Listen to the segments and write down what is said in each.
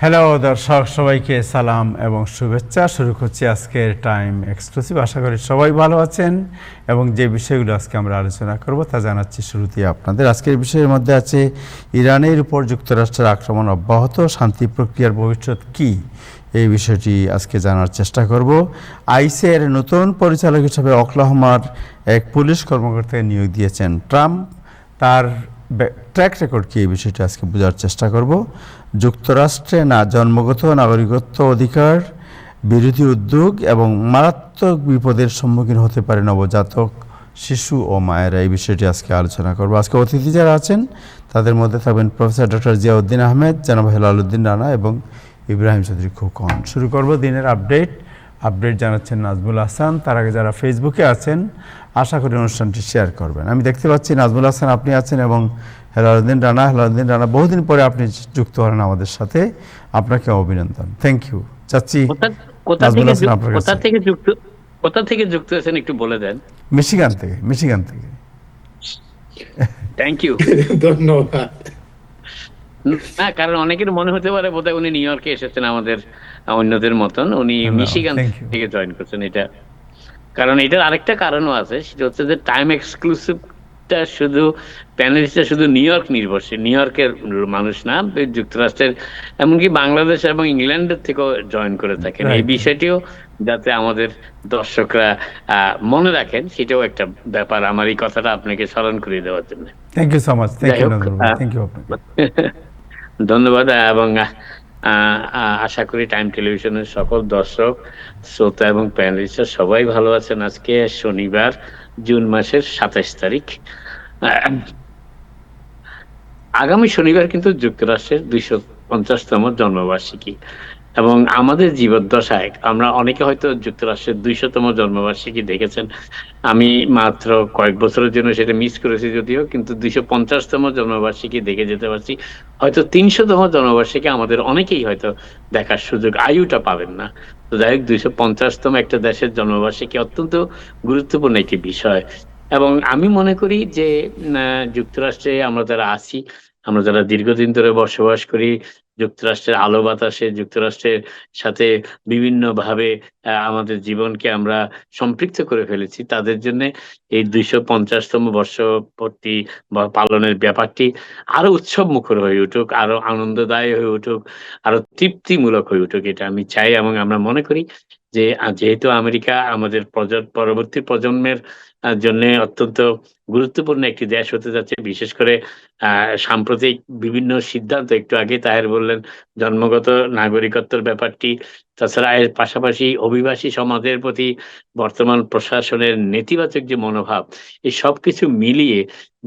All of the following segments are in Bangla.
হ্যালো দর্শক, সবাইকে সালাম এবং শুভেচ্ছা। শুরু করছি আজকের টাইম এক্সক্লুসিভ। আশা করি সবাই ভালো আছেন এবং যে বিষয়গুলো আজকে আমরা আলোচনা করব তা জানাচ্ছি শুরুতে আপনাদের। আজকের বিষয়ের মধ্যে আছে ইরানের উপর যুক্তরাষ্ট্রের আক্রমণ অব্যাহত, শান্তি প্রক্রিয়ার ভবিষ্যৎ কী, এই বিষয়টি আজকে জানার চেষ্টা করব। আইসের নতুন পরিচালক হিসেবে ওকলাহোমার এক পুলিশ কর্মকর্তাকে নিয়োগ দিয়েছেন ট্রাম্প, তার ট্র্যাক রেকর্ড কি, এই বিষয়টি আজকে বোঝার চেষ্টা করব। যুক্তরাষ্ট্রে জন্মগত নাগরিকত্ব অধিকার বিরোধী উদ্যোগ এবং মারাত্মক বিপদের সম্মুখীন হতে পারে নবজাতক শিশু ও মায়েরা, এই বিষয়টি আজকে আলোচনা করব। আজকে অতিথি যারা আছেন তাদের মধ্যে থাকবেন প্রফেসর ডক্টর জিয়াউদ্দিন আহমেদ, জনাব হেলালুদ্দিন রানা এবং ইব্রাহিম চৌধুরী খোকন। শুরু করব দিনের আপডেট জানাচ্ছেন নাজমুল হাসান। তার আগে যারা ফেসবুকে আছেন আশা করি অনুষ্ঠানটি শেয়ার করবেন। আমি দেখতে পাচ্ছি নাজমুল হাসান আপনি আছেন এবং হেলালুদ্দিন রানা বহুদিন পরে আপনি যুক্ত হলেন আমাদের সাথে, আপনাকে অভিনন্দন, থ্যাংক ইউ। চাচ্ছি নাজমুল হাসান আপনার কাছে। কোথা থেকে যুক্ত হয়েছেন একটু বলে দেন। মিশিগান থেকে। থ্যাংক ইউ, ধন্যবাদ। না, কারণ অনেকের মনে হতে পারে বোধহয় উনি নিউ ইয়র্কে এসেছেন আমাদের অন্যদের মতন, উনি মিশিগান থেকে জয়েন করছেন। এটা কারণ এটার আরেকটা কারণও আছে, সেটা হচ্ছে যে টাইম এক্সক্লুসিভটা শুধু প্যানেলিস্টটা শুধু নিউ ইয়র্ক নির্ভরশীল, নিউ ইয়র্কের মানুষ না, যুক্তরাষ্ট্রের এমনকি বাংলাদেশ এবং ইংল্যান্ডের থেকেও জয়েন করে থাকেন। এই বিষয়টিও যাতে আমাদের দর্শকরা মনে রাখেন, সেটাও একটা ব্যাপার। আমার এই কথাটা আপনাকে স্মরণ করিয়ে দেওয়ার জন্য থ্যাংক ইউ সো মাচ। ধন্যবাদ। এবং আশা করি টাইম টেলিভিশনের সকল দর্শক, শ্রোতা এবং প্যানেলিস্ট সবাই ভালো আছেন। আজকে শনিবার, জুন মাসের 27 তারিখ। আগামী শনিবার কিন্তু যুক্তরাষ্ট্রের 250তম জন্মবার্ষিকী এবং আমাদের জীবদ্দশায় আমরা অনেকে হয়তো যুক্তরাষ্ট্রের 200তম জন্মবার্ষিকী দেখেছেন। আমি মাত্র কয়েক বছরের জন্য সেটা মিস করেছি যদিও, কিন্তু 250তম জন্মবার্ষিকী দেখে যেতে পারছি। হয়তো 300তম জন্মবার্ষিকী আমাদের অনেকেই হয়তো দেখার সুযোগ, আয়ুটা পাবেন না। তো যাই হোক, 250তম একটা দেশের জন্মবার্ষিকী অত্যন্ত গুরুত্বপূর্ণ একটি বিষয়। এবং আমি মনে করি যে যুক্তরাষ্ট্রে আমরা যারা আছি, আমরা যারা দীর্ঘদিন ধরে বসবাস করি যুক্তরাষ্ট্রের আলো বাতাসে, যুক্তরাষ্ট্রের সাথে বিভিন্ন ভাবে আমাদের জীবনকে আমরা সম্পৃক্ত করে ফেলেছি, তাদের জন্য এই 250তম বর্ষপূর্তি বা পালনের ব্যাপারটি আরো উৎসব মুখর হয়ে উঠুক, আরো আনন্দদায়ী হয়ে উঠুক, আরো তৃপ্তিমূলক হয়ে উঠুক, এটা আমি চাই। এবং আমরা মনে করি যে যেহেতু আমেরিকা আমাদের পরবর্তী প্রজন্মের জন্য অত্যন্ত গুরুত্বপূর্ণ একটি দেশ হতে যাচ্ছে, বিশেষ করে সাম্প্রতিক বিভিন্ন সিদ্ধান্ত, একটু আগে তাহের বললেন জন্মগত নাগরিকত্বের ব্যাপারটি, তাছাড়া এর পাশাপাশি অভিবাসী সমাজের প্রতি বর্তমান প্রশাসনের নেতিবাচক যে মনোভাব, এই সবকিছু মিলিয়ে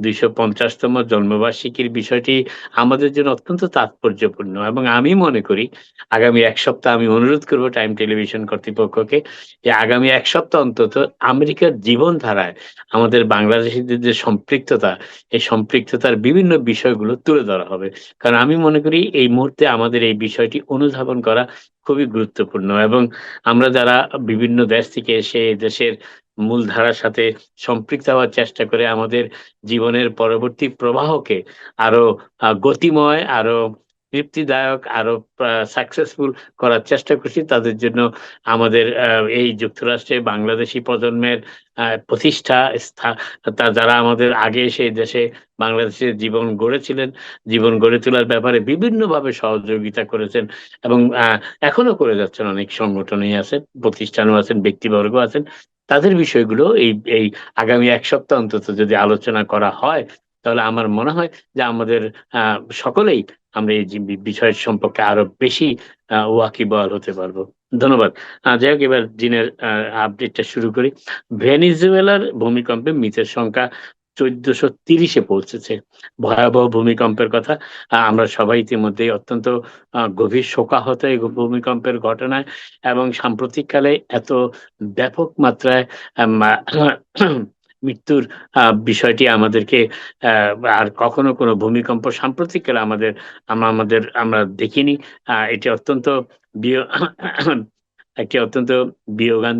250তম জন্মবার্ষিকীর বিষয়টি আমাদের জন্য অত্যন্ত তাৎপর্যপূর্ণ। এবং আমি মনে করি আগামী এক সপ্তাহ, আমি অনুরোধ করব টাইম টেলিভিশন কর্তৃপক্ষকে যে আগামী এক সপ্তাহ অন্তত আমেরিকার জীবনধারায় আমাদের বাংলাদেশিদের যে সম্পৃক্ততা, এই সম্পৃক্ততার বিভিন্ন বিষয়গুলো তুলে ধরা হবে। কারণ আমি মনে করি এই মুহূর্তে আমাদের এই বিষয়টি অনুধাবন করা খুবই গুরুত্বপূর্ণ। এবং আমরা যারা বিভিন্ন দেশ থেকে এসে দেশের মূলধারার সাথে সম্পৃক্ত হওয়ার চেষ্টা করে আমাদের জীবনের পরবর্তী প্রবাহকে আরো গতিময়, আরো তৃপ্তিদায়ক, আরো সাকসেসফুল করার চেষ্টা করছি, তাদের জন্য আমাদের এই যুক্তরাষ্ট্রে বাংলাদেশি প্রজন্মের প্রতিষ্ঠা যারা আমাদের আগে এসে দেশে বাংলাদেশের জীবন গড়েছিলেন, জীবন গড়ে তোলার ব্যাপারে বিভিন্নভাবে সহযোগিতা করেছেন এবং এখনো করে যাচ্ছেন। অনেক সংগঠনই আছেন, প্রতিষ্ঠানও আছেন, ব্যক্তিবর্গ আছেন। তাদের বিষয়গুলো এই এই আগামী এক সপ্তাহ অন্তত যদি আলোচনা করা হয়, তাহলে আমার মনে হয় যে আমাদের সকলেই আমরা এই বিষয়ের সম্পর্কে আরো বেশি ওয়াকিবহাল হতে পারবো। ধন্যবাদ। যাই হোক, এবার দিনের আপডেটটা শুরু করি। ভেনিজুয়েলার ভূমিকম্পে মৃতের সংখ্যা 1430-এ পৌঁছেছে। ভয়াবহ ভূমিকম্পের কথা আমরা সবাই ইতিমধ্যে অত্যন্ত গভীর শোকাহত এই ভূমিকম্পের ঘটনায়, এবং সাম্প্রতিককালে এত ব্যাপক মাত্রায় মৃত্যুর বিষয়টি আমাদেরকে আর কখনো কোনো ভূমিকম্প সাম্প্রতিককালে আমরা দেখিনি। এটি অত্যন্ত অত্যন্ত বিয়োগান,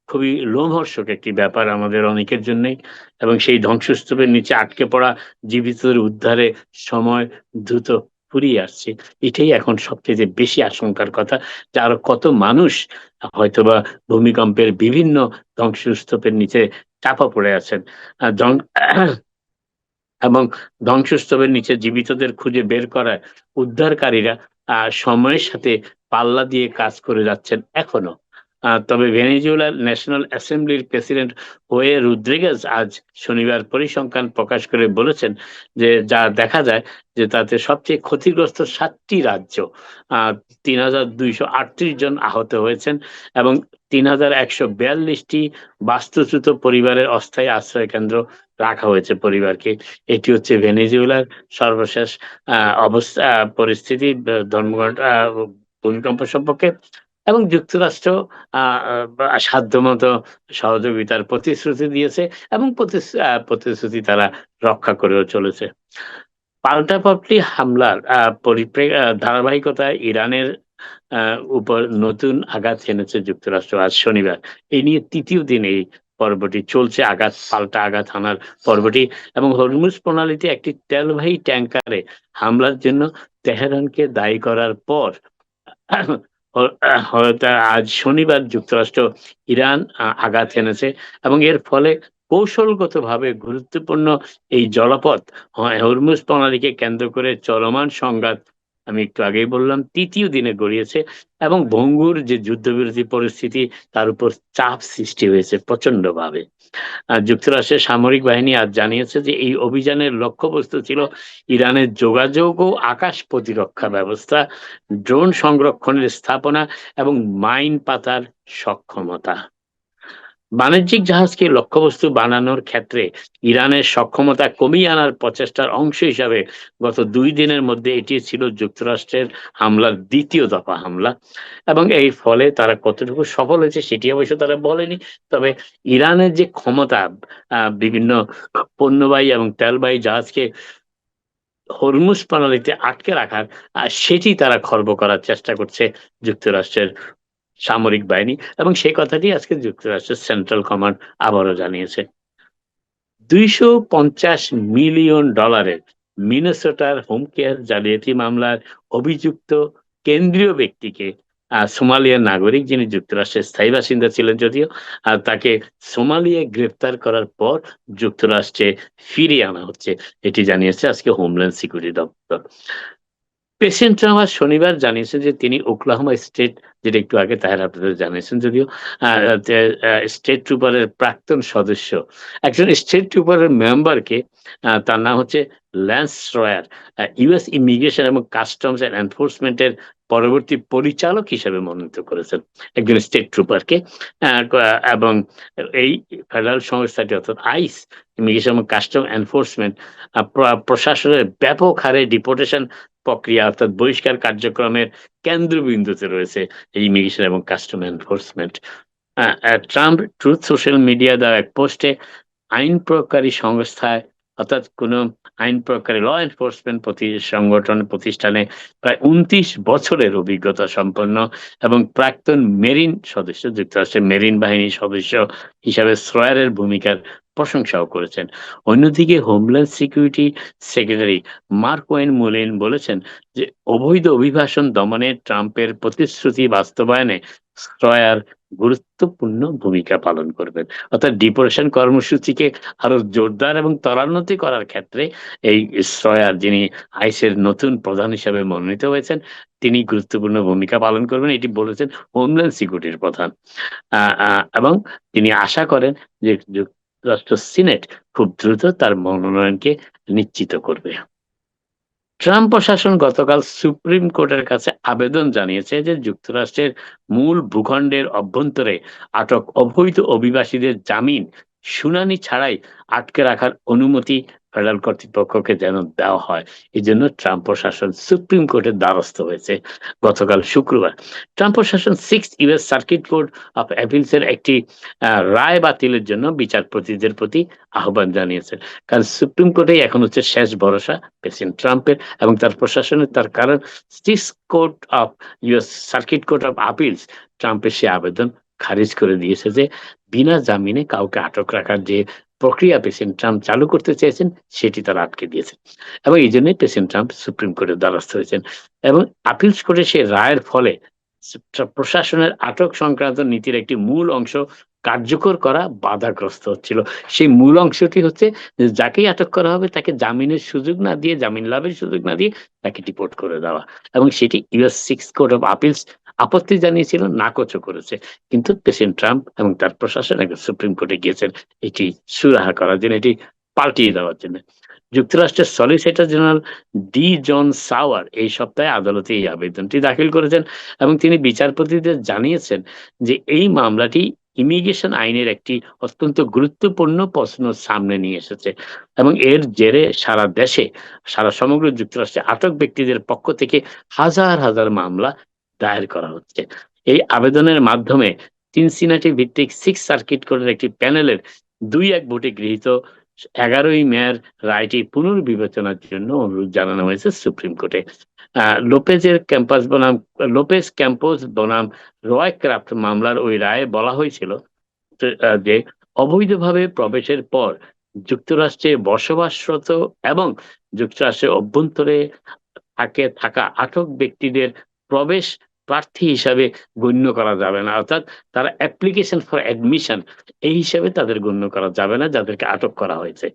খুবই লোমহর্ষক একটি ব্যাপার আমাদের অনেকের জন্যই। এবং সেই ধ্বংসস্তূপের নিচে আটকে পড়া জীবিতদের উদ্ধারে সময় দ্রুত ফুরিয়ে আসছে। এটাই এখন সবচেয়ে বেশি আশঙ্কার কথা, যে আরো কত মানুষ হয়তোবা ভূমিকম্পের বিভিন্ন ধ্বংসস্তূপের নিচে চাপা পড়ে আছেন। এবং ধ্বংসস্তূপের নিচে জীবিতদের খুঁজে বের করায় উদ্ধারকারীরা সময়ের সাথে পাল্লা দিয়ে কাজ করে যাচ্ছেন এখনো। তবে ভেনেজুয়েলার ন্যাশনাল অ্যাসেম্বলির প্রেসিডেন্ট হোয়ে রদ্রিগেজ আজ শনিবার পরিসংখ্যান প্রকাশ করে বলেছেন যে যা দেখা যায় যে তাতে সবচেয়ে ক্ষতিগ্রস্ত ৭টি রাজ্য, ৩,২৩৮ জন আহত হয়েছেন এবং ৩,১৪২টি বাস্তুচ্যুত পরিবারের অস্থায়ী আশ্রয় কেন্দ্র রাখা হয়েছে পরিবারকে। এটি হচ্ছে ভেনেজুয়েলার সর্বশেষ অবস্থা, পরিস্থিতি, ধর্মঘট, ভূমিকম্প সম্পর্কে। এবং যুক্তরাষ্ট্র সাধ্যমতো সহযোগিতার প্রতিশ্রুতি দিয়েছে এবং প্রতিশ্রুতি তারা রক্ষা করেও চলেছে। পাল্টাপাল্টি হামলার ধারাবাহিকতায় ইরানের উপর নতুন আঘাত এনেছে যুক্তরাষ্ট্র আজ শনিবার। এই নিয়ে তৃতীয় দিন এই পর্বটি চলছে, পাল্টা আঘাত হানার পর্বটি। এবং হরমুজ প্রণালীতে একটি তেলবাহী ট্যাঙ্কারে হামলার জন্য তেহরানকে দায়ী করার পর আজ শনিবার যুক্তরাষ্ট্র ইরান আঘাত এনেছে এবং এর ফলে কৌশলগতভাবে গুরুত্বপূর্ণ এই জলপথ, হরমুজ প্রণালীকে কেন্দ্র করে চলমান সংঘাত, আমি একটু আগেই বললাম, তৃতীয় দিনে গড়িয়েছে এবং ভঙ্গুর যে যুদ্ধবিরতি পরিস্থিতি তার উপর চাপ সৃষ্টি হয়েছে প্রচন্ডভাবে। যুক্তরাষ্ট্রের সামরিক বাহিনী আজ জানিয়েছে যে এই অভিযানের লক্ষ্যবস্তু ছিল ইরানের যোগাযোগ ও আকাশ প্রতিরক্ষা ব্যবস্থা, ড্রোন সংরক্ষণের স্থাপনা এবং মাইন পাতার সক্ষমতা। বাণিজ্যিক জাহাজকে লক্ষ্যবস্তু বানানোর ক্ষেত্রে ইরানের সক্ষমতা কমিয়ে আনার প্রচেষ্টার অংশ হিসাবে গত 2 দিনের মধ্যে এটি ছিল যুক্তরাষ্ট্রের হামলার দ্বিতীয় দফা হামলা। এবং এই ফলে তারা কতটুকু সফল হয়েছে সেটি অবশ্য তারা বলেনি। তবে ইরানের যে ক্ষমতা বিভিন্ন পণ্যবাহী এবং তেলবাহী জাহাজকে হরমুজ প্রণালীতে আটকে রাখার, সেটি তারা খর্ব করার চেষ্টা করছে যুক্তরাষ্ট্রের সামরিক বাহিনী। এবং সেই কথাটি আজকে যুক্তরাষ্ট্রের সেন্ট্রাল কমান্ড আবারও জানিয়েছে। $250 মিলিয়ন মিনেসোটার হোম কেয়ার জালিয়াতি মামলার অভিযুক্ত কেন্দ্রীয় ব্যক্তিকে, সোমালিয়ার নাগরিক যিনি যুক্তরাষ্ট্রের স্থায়ী বাসিন্দা ছিলেন যদিও, তাকে সোমালিয়ায় গ্রেপ্তার করার পর যুক্তরাষ্ট্রে ফিরিয়ে আনা হচ্ছে, এটি জানিয়েছে আজকে হোমল্যান্ড সিকিউরিটি দপ্তর। প্রেসিডেন্ট ট্রাম্প আজ শনিবার জানিয়েছেন যে তিনি ওকলাহোমা স্টেট, যেটা একটু আগে তাহের আপনাদের জানিয়েছেন যদিও, স্টেট ট্রুপারের প্রাক্তন সদস্য, একজন স্টেট ট্রুপারের মেম্বারকে, তার নাম হচ্ছে ল্যান্স রয়ার, ইউএস ইমিগ্রেশন এবং কাস্টমস অ্যান্ড এনফোর্সমেন্টের পরবর্তী পরিচালক হিসেবে মনোনীত করেছেন একজন স্টেট ট্রুপারকে। এবং এই ফেডারেল সংস্থাটি অর্থাৎ আইস, ইমিগ্রেশন এবং কাস্টম এনফোর্সমেন্ট, প্রশাসনের ব্যাপক হারে ডিপোর্টেশন প্রক্রিয়া অর্থাৎ বহিষ্কার কার্যক্রমের কেন্দ্রবিন্দুতে রয়েছে এই ইমিগ্রেশন এবং custom enforcement. Trump truth social media দেওয়া এক পোস্টে আইন প্রয়োগকারী সংস্থায় অর্থাৎ কোন আইন প্রয়োগকারী ল এনফোর্সমেন্ট প্রতিষ্ঠানে প্রায় 29 বছরের অভিজ্ঞতা সম্পন্ন এবং প্রাক্তন মেরিন সদস্য, যুক্তরাষ্ট্রের মেরিন বাহিনীর সদস্য হিসাবে শ্রয়ারের ভূমিকার প্রশংসাও করেছেন। অন্যদিকে homeland security secretary Mark Wayne Mullin বলেছেন যে অবৈধ অভিবাসন দমনে ট্রাম্পের প্রতিশ্রুতি বাস্তবায়নে শ্রয়ার গুরুত্বপূর্ণ ভূমিকা পালন করবেন। অর্থাৎ ডিপোর্টেশন কর্মসূচিকে আরো জোরদার এবং ত্বরান্বিত করার ক্ষেত্রে এই শ্রয়ার, যিনি আইসের নতুন প্রধান হিসেবে মনোনীত হয়েছেন, তিনি গুরুত্বপূর্ণ ভূমিকা পালন করবেন, এটি বলেছেন হোমল্যান্ড সিকিউরিটির প্রধান। এবং তিনি আশা করেন যে যুক্তরাষ্ট্র সিনেট খুব দ্রুত তার মনোনয়নকে নিশ্চিত করবে। ট্রাম্প প্রশাসন গতকাল সুপ্রিম কোর্টের কাছে আবেদন জানিয়েছে যে যুক্তরাষ্ট্রের মূল ভূখণ্ডের অভ্যন্তরে আটক অবৈধ অভিবাসীদের জামিন শুনানি ছাড়াই আটকে রাখার অনুমতি ফেডারেল কর্তৃপক্ষকে যেন দেওয়া হয়। এই জন্য ট্রাম্প প্রশাসন সুপ্রিম কোর্টের দ্বারস্থ হয়েছে গতকাল শুক্রবার। ট্রাম্প প্রশাসন 6th US circuit court of অ্যাপিলসের একটি রায় বাতিলের জন্য বিচারপতিদের প্রতি আহ্বান জানিয়েছে। কারণ সুপ্রিম কোর্টেই এখন হচ্ছে শেষ ভরসা প্রেসিডেন্ট ট্রাম্পের এবং তার প্রশাসনের। তার কারণ 6th court of US circuit court of আপিলস ট্রাম্পের সে আবেদন খারিজ করে দিয়েছে যে বিনা জামিনে কাউকে আটক রাখার যে প্রক্রিয়া প্রেসিডেন্ট ট্রাম্প চালু করতে চেয়েছেন সেটি তারা আটকে দিয়েছেন এবং এই জন্যই প্রেসিডেন্ট ট্রাম্প সুপ্রিম কোর্টের দ্বারস্থ হয়েছেন এবং আপিলস কোর্টে সেই রায়ের ফলে প্রশাসনের আটক সংক্রান্ত নীতির একটি মূল অংশ কার্যকর করা বাধাগ্রস্ত হচ্ছিল। সেই মূল অংশটি হচ্ছে যে যাকেই আটক করা হবে তাকে জামিনের সুযোগ না দিয়ে, জামিন লাভের সুযোগ না দিয়ে তাকে ডিপোর্ট করে দেওয়া, এবং সেটি ইউএস 6 কোর্ট অফ আপিলস আপত্তি জানিয়েছিল, নাকচও করেছে। কিন্তু প্রেসিডেন্ট ট্রাম্প এবং তার প্রশাসন একজন সুপ্রিম কোর্টে গিয়েছেন এটি সুরাহা করার জন্য, এটি পাল্টিয়ে দেওয়ার জন্য। যুক্তরাষ্ট্রের সলিসিটর জেনারেল ডি জন সাওয়ার এই সপ্তাহে আদালতে এই আবেদনটি দাখিল করেছেন এবং তিনি বিচারপতিদের জানিয়েছেন যে এই মামলাটি ইমিগ্রেশন আইনের একটি অত্যন্ত গুরুত্বপূর্ণ প্রশ্ন সামনে নিয়ে এসেছে এবং এর জেরে সারা দেশে, সারা সমগ্র যুক্তরাষ্ট্রে আটক ব্যক্তিদের পক্ষ থেকে হাজার হাজার মামলা দায়ের করা হচ্ছে। এই আবেদনের মাধ্যমে সিনসিনাটি ভিত্তিক 6 সার্কিট কোর্টের একটি প্যানেলের 2-1 ভোটে গৃহীত 11ই মের রায়টি পুনর্বিবেচনার জন্য অনুরোধ জানানো হয়েছে সুপ্রিম কোর্টে। লোপেজ ক্যাম্পোস বনাম রয়ক্রাফট মামলার ওই রায়ে বলা হয়েছিল যে অবৈধভাবে প্রবেশের পর যুক্তরাষ্ট্রে বসবাসরত এবং যুক্তরাষ্ট্রের অভ্যন্তরে থাকা আটক ব্যক্তিদের প্রবেশ প্রার্থী হিসাবে গণ্য করা যাবে না, অর্থাৎ তারা অ্যাপ্লিকেশন ফর অ্যাডমিশন এই হিসাবে তাদের গণ্য করা যাবে না যাদেরকে আটক করা হয়েছে।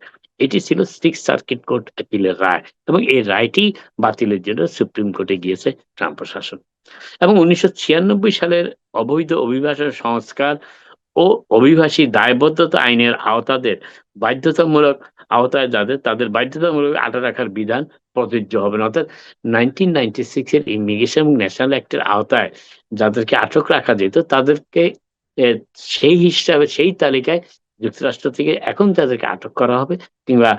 এটি ছিল 6 সার্কিট কোর্ট আপিলের রায় এবং এই রায়টি বাতিলের জন্য সুপ্রিম কোর্টে গিয়েছে ট্রাম্প প্রশাসন। এবং 1996 সালের অবৈধ অভিবাসন সংস্কার ও অভিবাসী দায়বদ্ধতা আইনের বাধ্যতামূলক তাদের বাধ্যতামূলক আটক রাখার বিধান প্রযোজ্য হবে না, অর্থাৎ 1996 এর ইমিগ্রেশন এবং ন্যাশনাল অ্যাক্টের আওতায় যাদেরকে আটক রাখা যেত তাদেরকে সেই হিসাবে, সেই তালিকায় যুক্তরাষ্ট্র থেকে এখন যাদেরকে আটক করা হবে কিংবা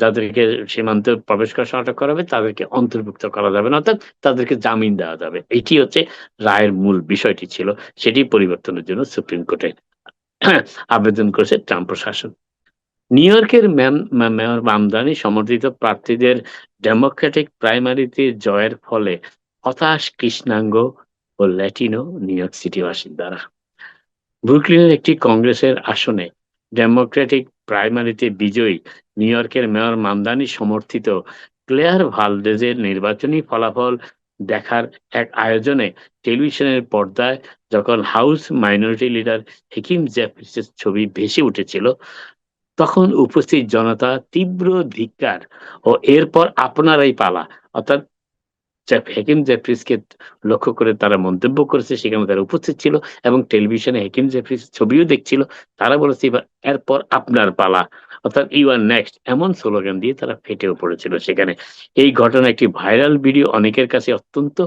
যাদেরকে সীমান্তে প্রবেশ করার সময় আটক করা হবে তাদেরকে অন্তর্ভুক্ত করা যাবে না, অর্থাৎ তাদেরকে জামিন দেওয়া যাবে। এটি হচ্ছে রায়ের মূল বিষয়টি ছিল, সেটি পরিবর্তনের জন্য সুপ্রিম কোর্টে আবেদন করেছে ট্রাম্প প্রশাসন। নিউ ইয়র্কের মেয়র মামদানি সমর্থিত প্রার্থীদের ডেমোক্রেটিক প্রাইমারিতে জয়ের ফলে হতাশ কৃষ্ণাঙ্গ ও ল্যাটিনো নিউ ইয়র্ক সিটি বাসিন্দারা। ব্রুকলিনের একটি কংগ্রেসের আসনে ডেমোক্রেটিক প্রাইমারিতে বিজয়ী নিউ ইয়র্কের মেয়র মামদানি সমর্থিত ক্লেয়ার ভালদেজের নির্বাচনী ফলাফল দেখার এক আয়োজনে টেলিভিশনের পর্দায় যখন হাউস মাইনরিটি লিডার হেকিম জেফরিসের ছবি ভেসে উঠেছিল তখন উপস্থিত জনতা তীব্র ধিক্কার ও এরপর আপনারাই পালা, অর্থাৎ হেকিম জেফরিসকে লক্ষ্য করে তারা মন্তব্য করেছে, সেখানে তারা উপস্থিত ছিল এবং টেলিভিশনে হেকিম জেফরিস ছবিও দেখছিল। তারা বলেছে এবার এরপর আপনার পালা, অর্থাৎ ইউ আর নেক্সট, এমন স্লোগান দিয়ে তারা ফেটেও পড়েছিল সেখানে। এই ঘটনা একটি ভাইরাল ভিডিও অনেকের কাছে অত্যন্ত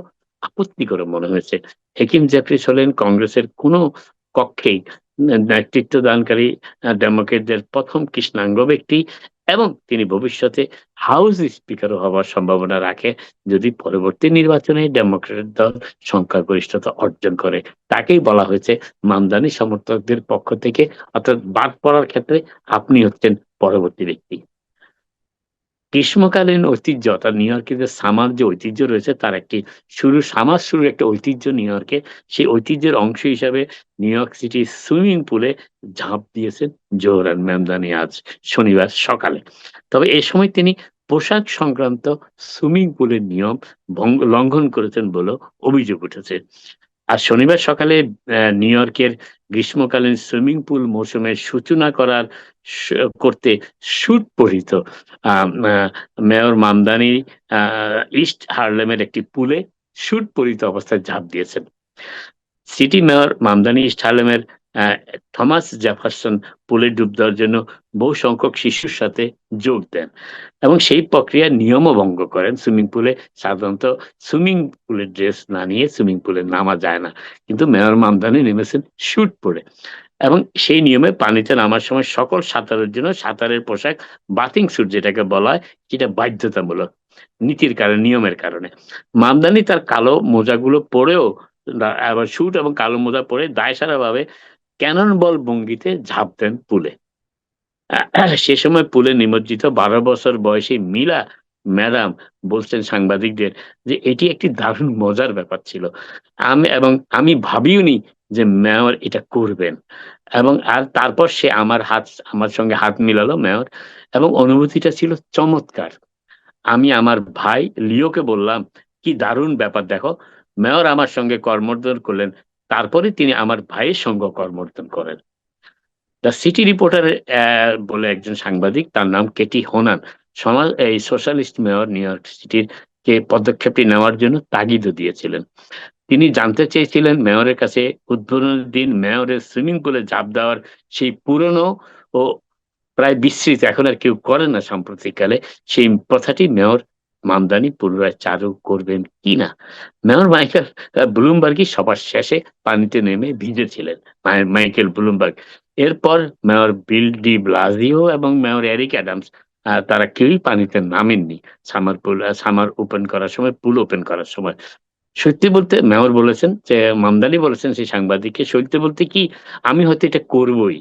আপত্তিকর মনে হয়েছে। হেকিম জেফরিস হলেন কংগ্রেসের কোনো কক্ষেই নেতৃত্ব দানকারী ডেমোক্রেটদের প্রথম কৃষ্ণাঙ্গ ব্যক্তি এবং তিনি ভবিষ্যতে হাউস স্পিকারও হওয়ার সম্ভাবনা রাখে যদি পরবর্তী নির্বাচনে ডেমোক্রেট দল সংখ্যাগরিষ্ঠতা অর্জন করে। তাকেই বলা হয়েছে মামদানি সমর্থকদের পক্ষ থেকে, অর্থাৎ বাদ পড়ার ক্ষেত্রে আপনি হচ্ছেন পরবর্তী ব্যক্তি। গ্রীষ্মকালীন ঐতিহ্য, অর্থাৎ নিউ ইয়র্কের যে সামার যে ঐতিহ্য রয়েছে তার একটি সামার শুরুর একটা ঐতিহ্য নিউ ইয়র্কে, সেই ঐতিহ্যের অংশ হিসাবে নিউ ইয়র্ক সিটি সুইমিং পুলে ঝাঁপ দিয়েছেন জোহরান মেমদানি আজ শনিবার সকালে। তবে এ সময় তিনি পোশাক সংক্রান্ত সুইমিং পুলের নিয়ম লঙ্ঘন করেছেন বলেও অভিযোগ উঠেছে। আর শনিবার সকালে নিউ ইয়র্কের গ্রীষ্মকালীন সুইমিং পুল মৌসুমের সূচনা করতে স্যুট পরিহিত মেয়র মামদানি ইস্ট হার্লেমের একটি পুলে স্যুট পরিহিত অবস্থায় ঝাঁপ দিয়েছেন। সিটি মেয়র মামদানি ইস্ট হার্লেমের থমাস জেফারসন পুলে ডুব দেওয়ার জন্য বহু সংখ্যক শিশুর সাথে যোগ দেন এবং সেই প্রক্রিয়া নিয়মও ভঙ্গ করেন। সুইমিং পুলে সাধারণত সুইমিং পুলের ড্রেস না নিয়ে সুইমিং পুলে নামা যায় না, কিন্তু মেয়র মামদানি নেমেছেন স্যুট পরে এবং সেই নিয়মে পানিতে নামার সময় সকল সাঁতারের জন্য সাঁতারের পোশাক বাথিং স্যুট যেটাকে বলা হয় সেটা বাধ্যতামূলক নীতির কারণে, নিয়মের কারণে। মামদানি তার কালো মোজাগুলো পরেও আবার স্যুট এবং কালো মোজা পরে দায়সারা ভাবে ক্যানন বল ভঙ্গিতে ঝাঁপ দেন পুলে। সে সময় পুলে নিমজ্জিত 12 বছর বয়সী মিলা ম্যাডাম বলছেন সাংবাদিকদের যে এটি একটি দারুণ মজার ব্যাপার ছিল, আমি ভাবিওনি যে মেয়র এটা করবেন, এবং আর তারপর সে আমার সঙ্গে হাত মিলালো মেয়র, এবং অনুভূতিটা ছিল চমৎকার। আমি আমার ভাই লিওকে বললাম, "কি দারুণ ব্যাপার দেখো।" মেয়র আমার সঙ্গে করমর্দন করলেন। তারপরে তিনি আমার ভাইয়ের সঙ্গে করমর্দন করেন। দ্য সিটি রিপোর্টার বলে একজন সাংবাদিক, তার নাম কেটি হোনান, এই সোশ্যালিস্ট মেয়র নিউ ইয়র্ক সিটির কে পদক্ষেপটি নেওয়ার জন্য তাগিদও দিয়েছিলেন। তিনি জানতে চেয়েছিলেন মেয়রের কাছে উদ্বোধনের দিন মেয়রের সুইমিং পুলে ঝাঁপ দেওয়ার সেই পুরনো ও প্রায় বিস্মৃত, এখন আর কেউ করে না সাম্প্রতিককালে, সেই প্রথাটি মেয়র মামদানি পুনরায় চালু করবেন কিনা। মেয়র মাইকেল ব্লুমবার্গই সবার শেষে পানিতে নেমে ভিজেছিলেন, মাইকেল ব্লুমবার্গ। এরপর মেয়র বিল ডি ব্লাজিও এবং মেয়র এরিক অ্যাডামস তারা কেউই পানিতে নামেননি সামার ওপেন করার সময়, পুল ওপেন করার সময়। সত্যি বলতে মেয়র বলেছেন যে, মামদানি বলেছেন সেই সাংবাদিককে, "সত্যি বলতে কি, আমি হয়তো এটা করবই।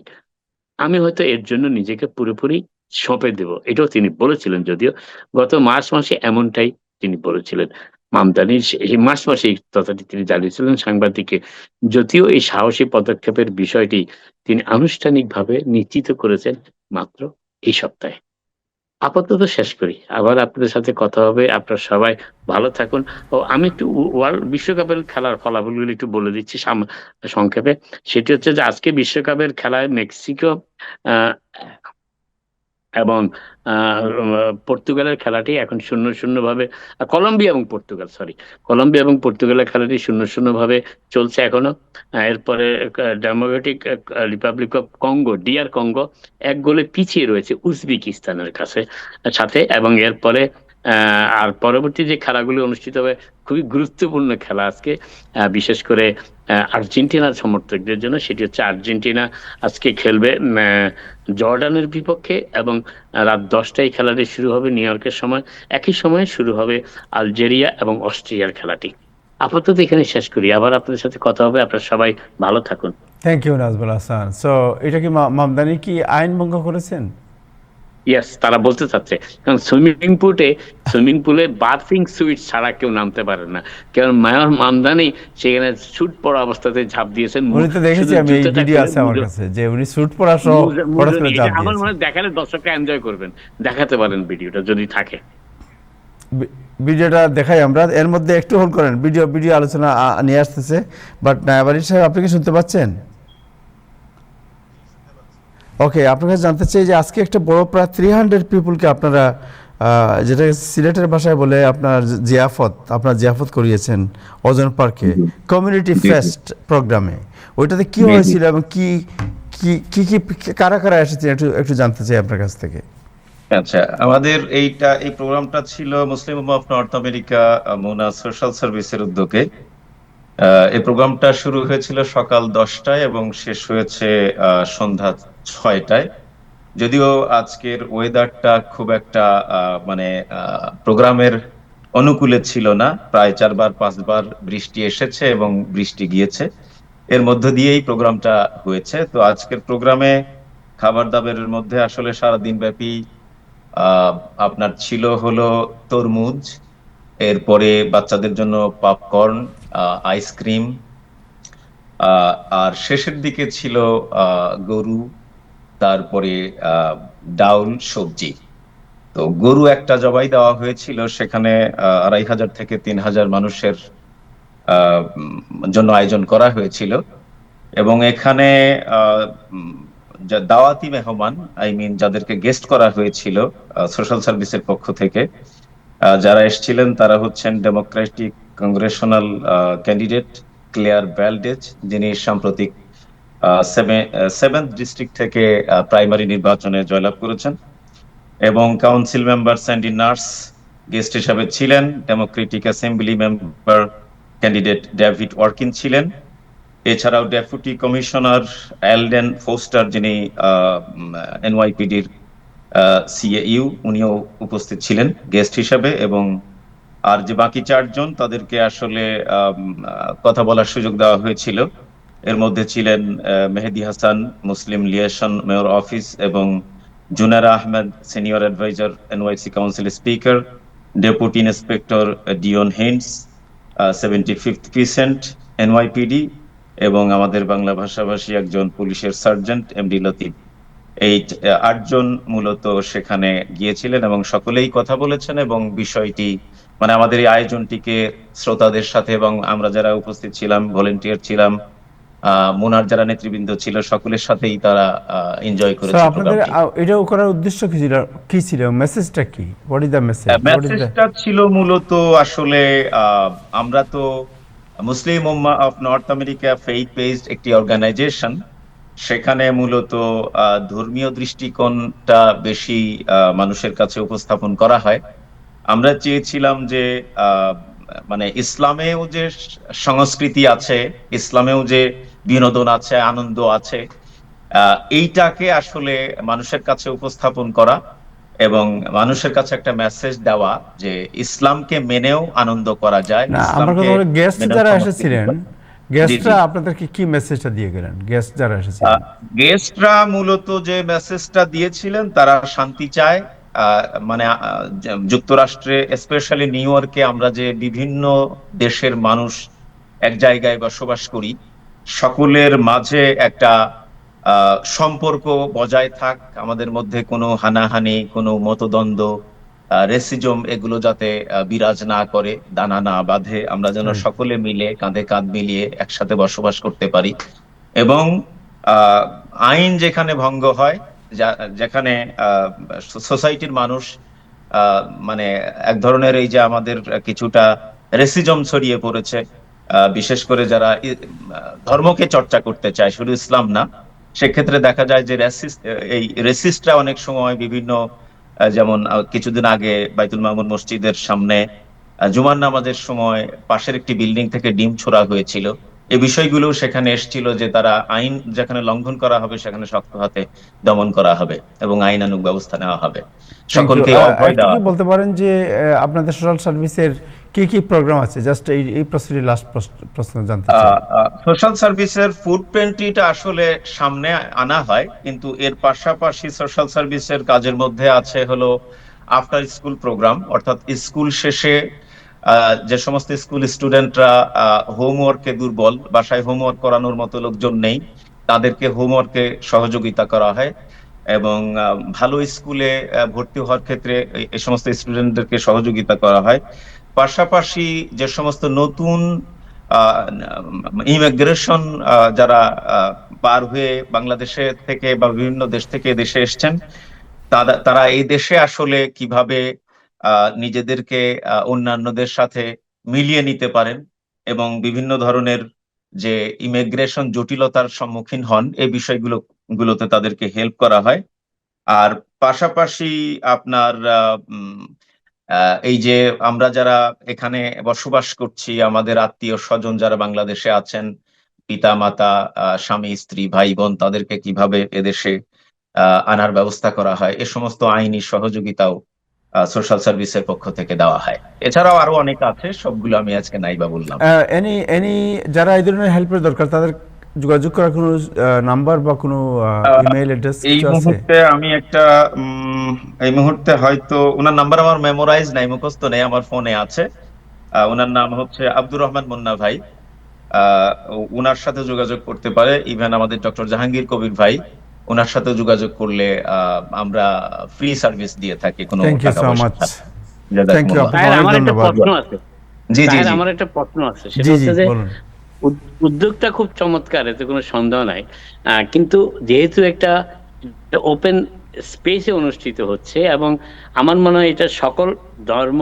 আমি হয়তো এর জন্য নিজেকে পুরোপুরি সঁপে দেব।" এটাও তিনি বলেছিলেন যদিও। গত মার্চ মাসে এমনটাই তিনি বলেছিলেন। মামদানি এই মার্চ মাসে এই কথাটি তিনি জানিয়েছিলেন সাংবাদিককে। যদিও এই সাহসী পদক্ষেপের বিষয়টি তিনি আনুষ্ঠানিকভাবে নিশ্চিত করেছেন মাত্র এই সপ্তাহে। আপাতত শেষ করি। আবার আপনাদের সাথে কথা হবে। আপনারা সবাই ভালো থাকুন। ও আমি একটু বিশ্বকাপের খেলার ফলাফলগুলো একটু বলে দিচ্ছি সংক্ষেপে। সেটি হচ্ছে যে আজকে বিশ্বকাপের খেলায় মেক্সিকো আ এবং আ পর্তুগালের খেলাটি এখন ০-০ ভাবে, কলম্বিয়া এবং পর্তুগাল, সরি। কলম্বিয়া এবং পর্তুগালের খেলাটি ০-০ ভাবে চলছে এখনো। এরপরে Democratic Republic of Congo, DR Congo ১ গোলে পিছিয়ে রয়েছে উজবেকিস্তানের সাথে, এবং এরপরে আর পরবর্তী যে খেলাগুলো অনুষ্ঠিত হবে, খুবই গুরুত্বপূর্ণ খেলা আজকে, বিশেষ করে আর্জেন্টিনার সমর্থকদের জন্য। সেটি হচ্ছে আর্জেন্টিনা আজকে খেলবে জর্ডানের বিপক্ষে, এবং রাত ১০টায় খেলাটি শুরু হবে নিউ ইয়র্কের সময়। একই সময়ে শুরু হবে আলজেরিয়া এবং অস্ট্রিয়ার খেলাটি। আপাতত এখানে শেষ করি। আবার আপনাদের সাথে কথা হবে। আপনারা সবাই ভালো থাকুন। Thank you Nazmul Hasan. So এটা কি মামদানি কি আইন ভঙ্গ করেছেন? ইয়েস, তারা বলতে চাচ্ছে। কারণ সুইমিং পুলে বাথিং সুইট ছাড়া কেউ নামতে পারে না। কারণ মেয়র মামদানি সেখানে স্যুট পরা অবস্থাতে ঝাঁপ দিয়েছেন। উনি তো দেখেছি, শুধু আমি এই জুতাটা ভিডিও খুলে আছে আমার কাছে যে উনি স্যুট পরা সহ হঠাৎ করে এটা ঝাঁপ আমার মনে দিয়েছেন। হয় দেখালে দর্শকরা এনজয় করবেন। দেখাতে পারেন ভিডিওটা যদি থাকে। ভিডিওটা দেখাই আমরা, এর মধ্যে একটু হোল্ড করেন, ভিডিও আলোচনা নিয়ে আসতেছে। বাট নায়াবাড়ি সাহেব, আপনি কি শুনতে পাচ্ছেন? ওকে, আপনার কাছে জানতে চাই যে আজকে একটা বড় প্রায় 300 পিপুলকে আপনারা যেটা সিলেটের ভাষায় বলে আপনার জিয়াফত করিয়েছেন ওজন পার্কে, কমিউনিটি ফেস্ট প্রোগ্রামে। ওইটাতে কি হয়েছিল এবং কি কি কি কি কারা কারা এসেছেন একটু জানতে চাই আপনার কাছ থেকে। আচ্ছা, আমাদের এই প্রোগ্রামটা ছিল Muslim Ummah of North America MUNA social সার্ভিসের উদ্যোগে। এই প্রোগ্রামটা শুরু হয়েছিল সকাল 10টায় এবং শেষ হয়েছে সন্ধ্যা 6টায়। যদিও আজকের ওয়েদারটা খুব একটা মানে প্রোগ্রামের অনুকূলে ছিল না, প্রায় 4-5 বার বৃষ্টি এসেছে এবং বৃষ্টি গিয়েছে, এর মধ্য দিয়েই প্রোগ্রামটা হয়েছে। তো আজকের প্রোগ্রামে খাবার দাবারের মধ্যে আসলে সারাদিন ব্যাপী আপনার ছিল হলো তরমুজ, এরপরে বাচ্চাদের জন্য পপকর্ন, আইসক্রিম, আর শেষের দিকে ছিল গরু, তারপরে ডাউল, সবজি। তো গরু একটা জবাই দেওয়া হয়েছিল, সেখানে ২৫০০ থেকে ৩০০০ মানুষের জন্য আয়োজন করা হয়েছিল। এবং এখানে যা দাওয়াতি মেহমান, যাদেরকে গেস্ট করা হয়েছিল সোশ্যাল সার্ভিসের পক্ষ থেকে, যারা এসেছিলেন তারা হচ্ছেন ডেমোক্রেটিক কংগ্রেশনাল ক্যান্ডিডেট ক্লেয়ার ভ্যালডেজ, যিনি সাম্প্রতিক 7th ডিস্ট্রিক্ট থেকে প্রাইমারি নির্বাচনে জয়লাভ করেছেন, এবং council member Sandy Nurse guest হিসাবে ছিলেন। Democratic assembly member candidate David Workin ছিলেন। এছাড়াও ডেপুটি কমিশনার অ্যালডেন ফোস্টার, যিনি এনওয়াইপিডির সিএইউ, উনিও উপস্থিত ছিলেন গেস্ট হিসাবে। এবং আর যে বাকি 4 জন, তাদেরকে আসলে কথা বলার সুযোগ দেওয়া হয়েছিল। এর মধ্যে ছিলেন Mehedi Hasan, Muslim liaison mayor office, এবং Zunaira Ahmed, senior adviser NYC council speaker, deputy inspector Dion Haynes, 75th precinct NYPD, এবং আমাদের বাংলা ভাষাভাষী একজন পুলিশের সার্জেন্ট এমডি লতিফ, এই 8 জন মূলত সেখানে গিয়েছিলেন এবং সকলেই কথা বলেছেন এবং বিষয়টি মানে আমাদের এই আয়োজনটিকে শ্রোতাদের সাথে এবং আমরা যারা উপস্থিত ছিলাম, ভলেন্টিয়ার ছিলাম, মুনার যারা নেতৃবৃন্দ ছিল, সকলের সাথেই তারা এনজয় করেছে স্যার আপনাদের প্রোগ্রামটি। এটা করার উদ্দেশ্য কি ছিল, মেসেজটা কি, হোয়াট ইজ দ্য মেসেজ? মেসেজটা ছিল মূলত আসলে আমরা তো Muslim Ummah of North America faith based একটি অর্গানাইজেশন। সেখানে মূলত ধর্মীয় দৃষ্টিকোণটা বেশি মানুষের কাছে উপস্থাপন করা হয়। আমরা চেয়েছিলাম যে মানে ইসলামেও যে সংস্কৃতি আছে, ইসলামেও যে বিনোদন আছে, আনন্দ আছে, এইটাকে আসলে মানুষের কাছে উপস্থাপন করা এবং মানুষের কাছে একটা মেসেজ দেওয়া যে ইসলামকে মেনেও আনন্দ করা যায়, না, আমার ইসলামকে কথা হলো গেস্ট মেনেও যারা সংস্কৃতি এসেছিলেন, করা। জি গেস্টরা জি। আপনাদেরকে কি মেসেজটা দিয়ে গেলেন? গেস্ট যারা এসেছিলেন গেস্টরা মূলত যে মেসেজটা দিয়েছিলেন তারা শান্তি চায়। মানে যুক্তরাষ্ট্রে স্পেশালি নিউ ইয়র্কে আমরা যে বিভিন্ন দেশের মানুষ এক জায়গায় বসবাস করি, সকলের মাঝে একটা সম্পর্ক বজায় থাক, আমাদের মধ্যে কোনো হানাহানি, কোনো মতদ্বন্দ্ব, রেসিজম এগুলো যাতে বিরাজ না করে, দানা না বাঁধে, আমরা যেন Right. সকলে মিলে কাঁধে কাঁধ মিলিয়ে একসাথে বসবাস করতে পারি। এবং আহ, আইন যেখানে ভঙ্গ হয়, যেখানে সোসাইটির মানুষ মানে এক ধরনের এই যে আমাদের কিছুটা রেসিজম ছড়িয়ে পড়েছে, বিশেষ করে যারা ধর্মকে চর্চা করতে চায়, শুধু ইসলাম না, সেক্ষেত্রে দেখা যায় যে এই রেসিস্টরা অনেক সময় বিভিন্ন যেমন কিছুদিন আগে বাইতুল মামুন মসজিদের সামনে জুমার নামাজের সময় পাশের একটি বিল্ডিং থেকে ডিম ছোড়া হয়েছিল। এই বিষয়গুলো সেখানে এসেছিল যে তারা আইন যেখানে লঙ্ঘন করা হবে সেখানে শক্ত হাতে দমন করা হবে এবং আইনানুগ ব্যবস্থা নেওয়া হবে, সকলকে অভয় একটু দেওয়া কি হবে। বলতে পারেন যে আপনাদের সোশ্যাল সার্ভিসের কি কি প্রোগ্রাম আছে? জাস্ট এই প্রশ্নটি লাস্ট প্রশ্ন জানতে চাই। সোশ্যাল সার্ভিসের ফুড পেন্ট্রিটা আসলে সামনে আনা হয়, কিন্তু এর পাশাপাশি সোশ্যাল সার্ভিসের কাজের মধ্যে আছে হলো আফটার স্কুল প্রোগ্রাম, অর্থাৎ স্কুল শেষে যে সমস্ত স্কুল স্টুডেন্টরা হোমওয়ার্কে দুর্বল, বাসায় হোমওয়ার্ক করানোর মতো লোকজন নেই, তাদেরকে হোমওয়ার্কে সহযোগিতা করা হয় এবং ভালো স্কুলে ভর্তি হওয়ার ক্ষেত্রে এই সমস্ত স্টুডেন্টদেরকে সহযোগিতা করা হয়। পাশাপাশি যে সমস্ত নতুন ইমিগ্রেশন যারা পার হয়ে বাংলাদেশে থেকে বা বিভিন্ন দেশ থেকে দেশে এসছেন, তারা এই দেশে আসলে কিভাবে নিজেদেরকে অন্যান্যদের সাথে মিলিয়ে নিতে পারেন এবং বিভিন্ন ধরনের যে ইমিগ্রেশন জটিলতার সম্মুখীন হন, এই গুলোতে তাদেরকে হেল্প করা হয়। আর পাশাপাশি আপনার এই যে আমরা যারা এখানে বসবাস করছি, আমাদের আত্মীয় স্বজন যারা বাংলাদেশে আছেন, পিতা মাতা, স্বামী স্ত্রী ভাই বোন, তাদেরকে কিভাবে এদেশে আনার ব্যবস্থা করা হয়, এ সমস্ত আইনি সহযোগিতাও সোশ্যাল সার্ভিসের পক্ষ থেকে দেওয়া হয়। এছাড়াও আরো অনেক আছে, সবগুলো আমি আজকে নাইবা বললাম। এনি যারা এই ধরনের হেল্পের দরকার তাদের যোগাযোগ করার কোনো নাম্বার বা কোনো ইমেল অ্যাড্রেস এই কিছু আছে? মুহূর্তে আমি একটা এই মুহূর্তে হয়তো ওনার নাম্বার আমার মেমোরাইজ নাই, মুখস্থ নেই, আমার ফোনে আছে। ওনার নাম হচ্ছে আব্দুর রহমান মুন্না ভাই। ওনার সাথে যোগাযোগ করতে পারে। ইভেন আমাদের ডক্টর জাহাঙ্গীর কবির ভাই, ওনার সাথে যোগাযোগ করলে আমরা ফ্রি সার্ভিস দিয়ে থাকি, কোনো থ্যাংক ইউ টাকা সো পয়সা মাচ। ছাড়া। থ্যাংক ইউ, জাযাকুমুল্লাহ। আপনাকে অনেক আমার একটা ধন্যবাদ। প্রশ্ন আছে। জি জি জি। আমার একটা প্রশ্ন আছে, সেটা জি জি হচ্ছে যে বলুন। উদ্যোগটা খুব চমৎকার, এতে কোনো সন্দেহ নাই, কিন্তু যেহেতু একটা ওপেন স্পেসে অনুষ্ঠিত হচ্ছে এবং আমার মনে হয় এটা সকল ধর্ম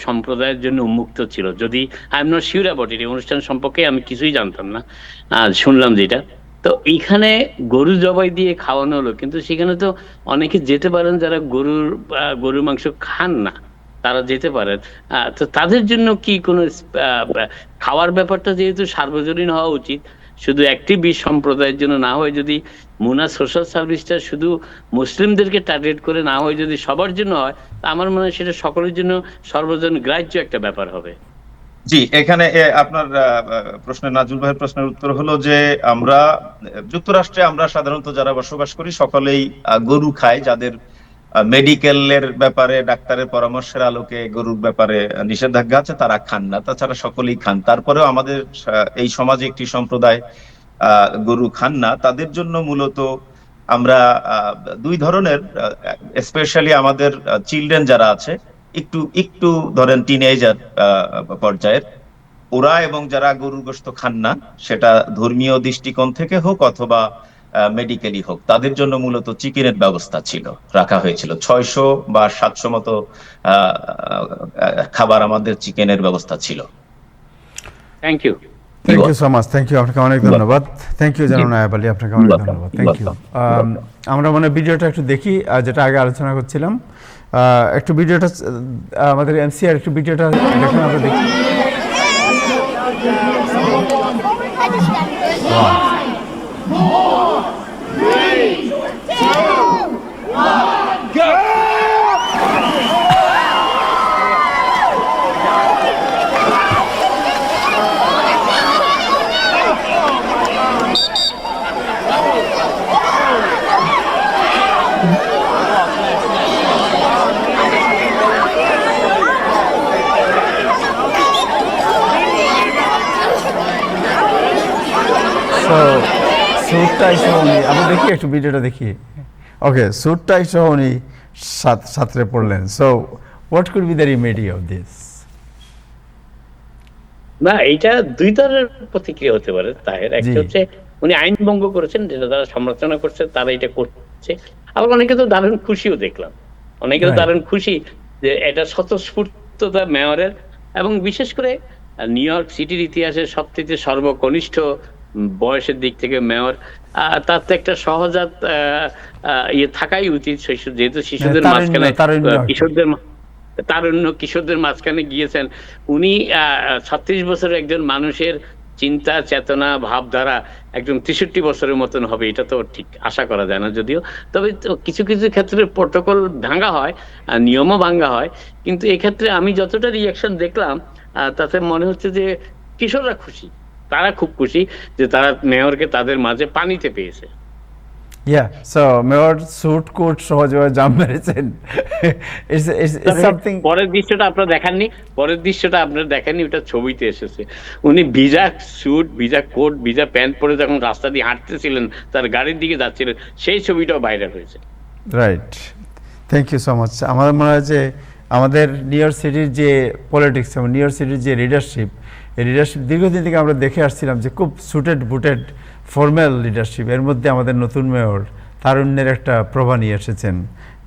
সম্প্রদায়ের জন্য উন্মুক্ত ছিল, যদি I am not sure about it, এই অনুষ্ঠান সম্পর্কে আমি কিছুই জানতাম না, শুনলাম যেটা। তো এইখানে গরু জবাই দিয়ে খাওয়ানো হলো, কিন্তু সেখানে তো অনেকে যেতে পারেন যারা গরুর মাংস খান না, তারা যেতে পারেন। তো তাদের জন্য কি কোনো খাওয়ার ব্যাপারটা যেহেতু সার্বজনীন হওয়া উচিত, শুধু একটি সম্প্রদায়ের জন্য না হয়, যদি মুনা সোশ্যাল সার্ভিসটা শুধু মুসলিমদেরকে টার্গেট করে না হয়, যদি সবার জন্য হয়, তা আমার মনে হয় সেটা সকলের জন্য সর্বজন গ্রাহ্য একটা ব্যাপার হবে। জি, এখানে আপনার প্রশ্নের, নাজুল ভাইয়ের প্রশ্নের উত্তর হলো যে আমরা যুক্তরাষ্ট্রে আমরা সাধারণত যারা বসবাস করি সকলেই গরু খাই, যাদের মেডিকেলের ব্যাপারে ডাক্তারের পরামর্শের আলোকে গরুর ব্যাপারে নিষেধাজ্ঞা আছে, তারা খান না, তাছাড়া সকলেই খান। তারপরেও আমাদের এই সমাজে একটি সম্প্রদায় গরু খান না। তাদের জন্য মূলত আমরা দুই ধরনের, স্পেশালি আমাদের চিলড্রেন যারা আছে, একটু একটু ধরেন টিনেজার পর্যায়ের, ওরা এবং যারা গরুর গোশত খান না, সেটা ধর্মীয় দৃষ্টিকোণ থেকে হোক অথবা মেডিকেলি হোক, তাদের জন্য মূলত চিকেনের ব্যবস্থা ছিল, রাখা হয়েছিল 600 বা 700 মতো খাবার আমাদের চিকেনের ব্যবস্থা ছিল। Thank you so much, thank you, আপনাকে অনেক ধন্যবাদ। থ্যাংক ইউ জনাব নায়েব আলী, আপনাকে অনেক ধন্যবাদ, থ্যাংক ইউ। আমরা মানে ভিডিওটা একটু দেখি, যেটা আগে আলোচনা করছিলাম, একটু ভিডিওটা আমাদের এমসিআর একটু ভিডিওটা দেখুন, আমরা দেখি। স্যুটটাই সহ উনি, আমরা দেখি একটু ভিডিওটা দেখি। ওকে, স্যুটটাই সহ উনি ছাত্রে পড়লেন। So what could be the remedy of this? না, এইটা দুই ধরনের প্রতিক্রিয়া হতে পারে তাহের। একটা হচ্ছে উনি আইন ভঙ্গ করেছেন, যেটা তারা সমালোচনা করছে, তারা এটা করছে। আবার অনেকে তো দারুণ খুশিও দেখলাম, অনেকে তো দারুণ খুশি যে এটা স্বতঃস্ফূর্ততা মেয়রের, এবং বিশেষ করে নিউ ইয়র্ক সিটির ইতিহাসের সবথেকে সর্বকনিষ্ঠ বয়সের দিক থেকে মেয়র, তার তো একটা সহজাত ইয়ে থাকাই উচিত, যেহেতু শিশুদের মাঝখানে কিশোরদের মাঝখানে গিয়েছেন উনি। 36 বছরের একজন মানুষের চিন্তা, চেতনা, ভাবধারা একজন 63 বছরের মতন হবে, এটা তো ঠিক আশা করা যায় না যদিও। তবে কিছু কিছু ক্ষেত্রে প্রটোকল ভাঙা হয়, নিয়মও ভাঙা হয়, কিন্তু এক্ষেত্রে আমি যতটা রিয়াকশন দেখলাম তাতে মনে হচ্ছে যে কিশোররা খুশি, তারা খুব খুশি যে তারা মেয়রকে তাদের মাঝে পানিতে পেয়েছে। Yeah, so mayor suit coat সহজভাবে জাম মেরেছেন। পরের দৃশ্যটা আপনারা দেখেননি, ওটা ছবিতে এসেছে। উনি ভিজা স্যুট, ভিজা কোট, ভিজা প্যান্ট পরে যখন রাস্তা দিয়ে হাঁটতেছিলেন, তার গাড়ির দিকে যাচ্ছিলেন, সেই ছবিটাও ভাইরাল হয়েছে। Right, thank you so much. আমার মনে হয় যে আমাদের নিউ ইয়র্ক সিটির যে পলিটিক্স এবং নিউ ইয়র্ক সিটির যে লিডারশিপ, এই লিডারশিপ দীর্ঘদিন থেকে আমরা দেখে আসছিলাম যে খুব সুটেড বুটেড ফর্মাল লিডারশিপ। এর মধ্যে আমাদের নতুন মেয়র তারুণ্যের একটা প্রভা নিয়ে এসেছেন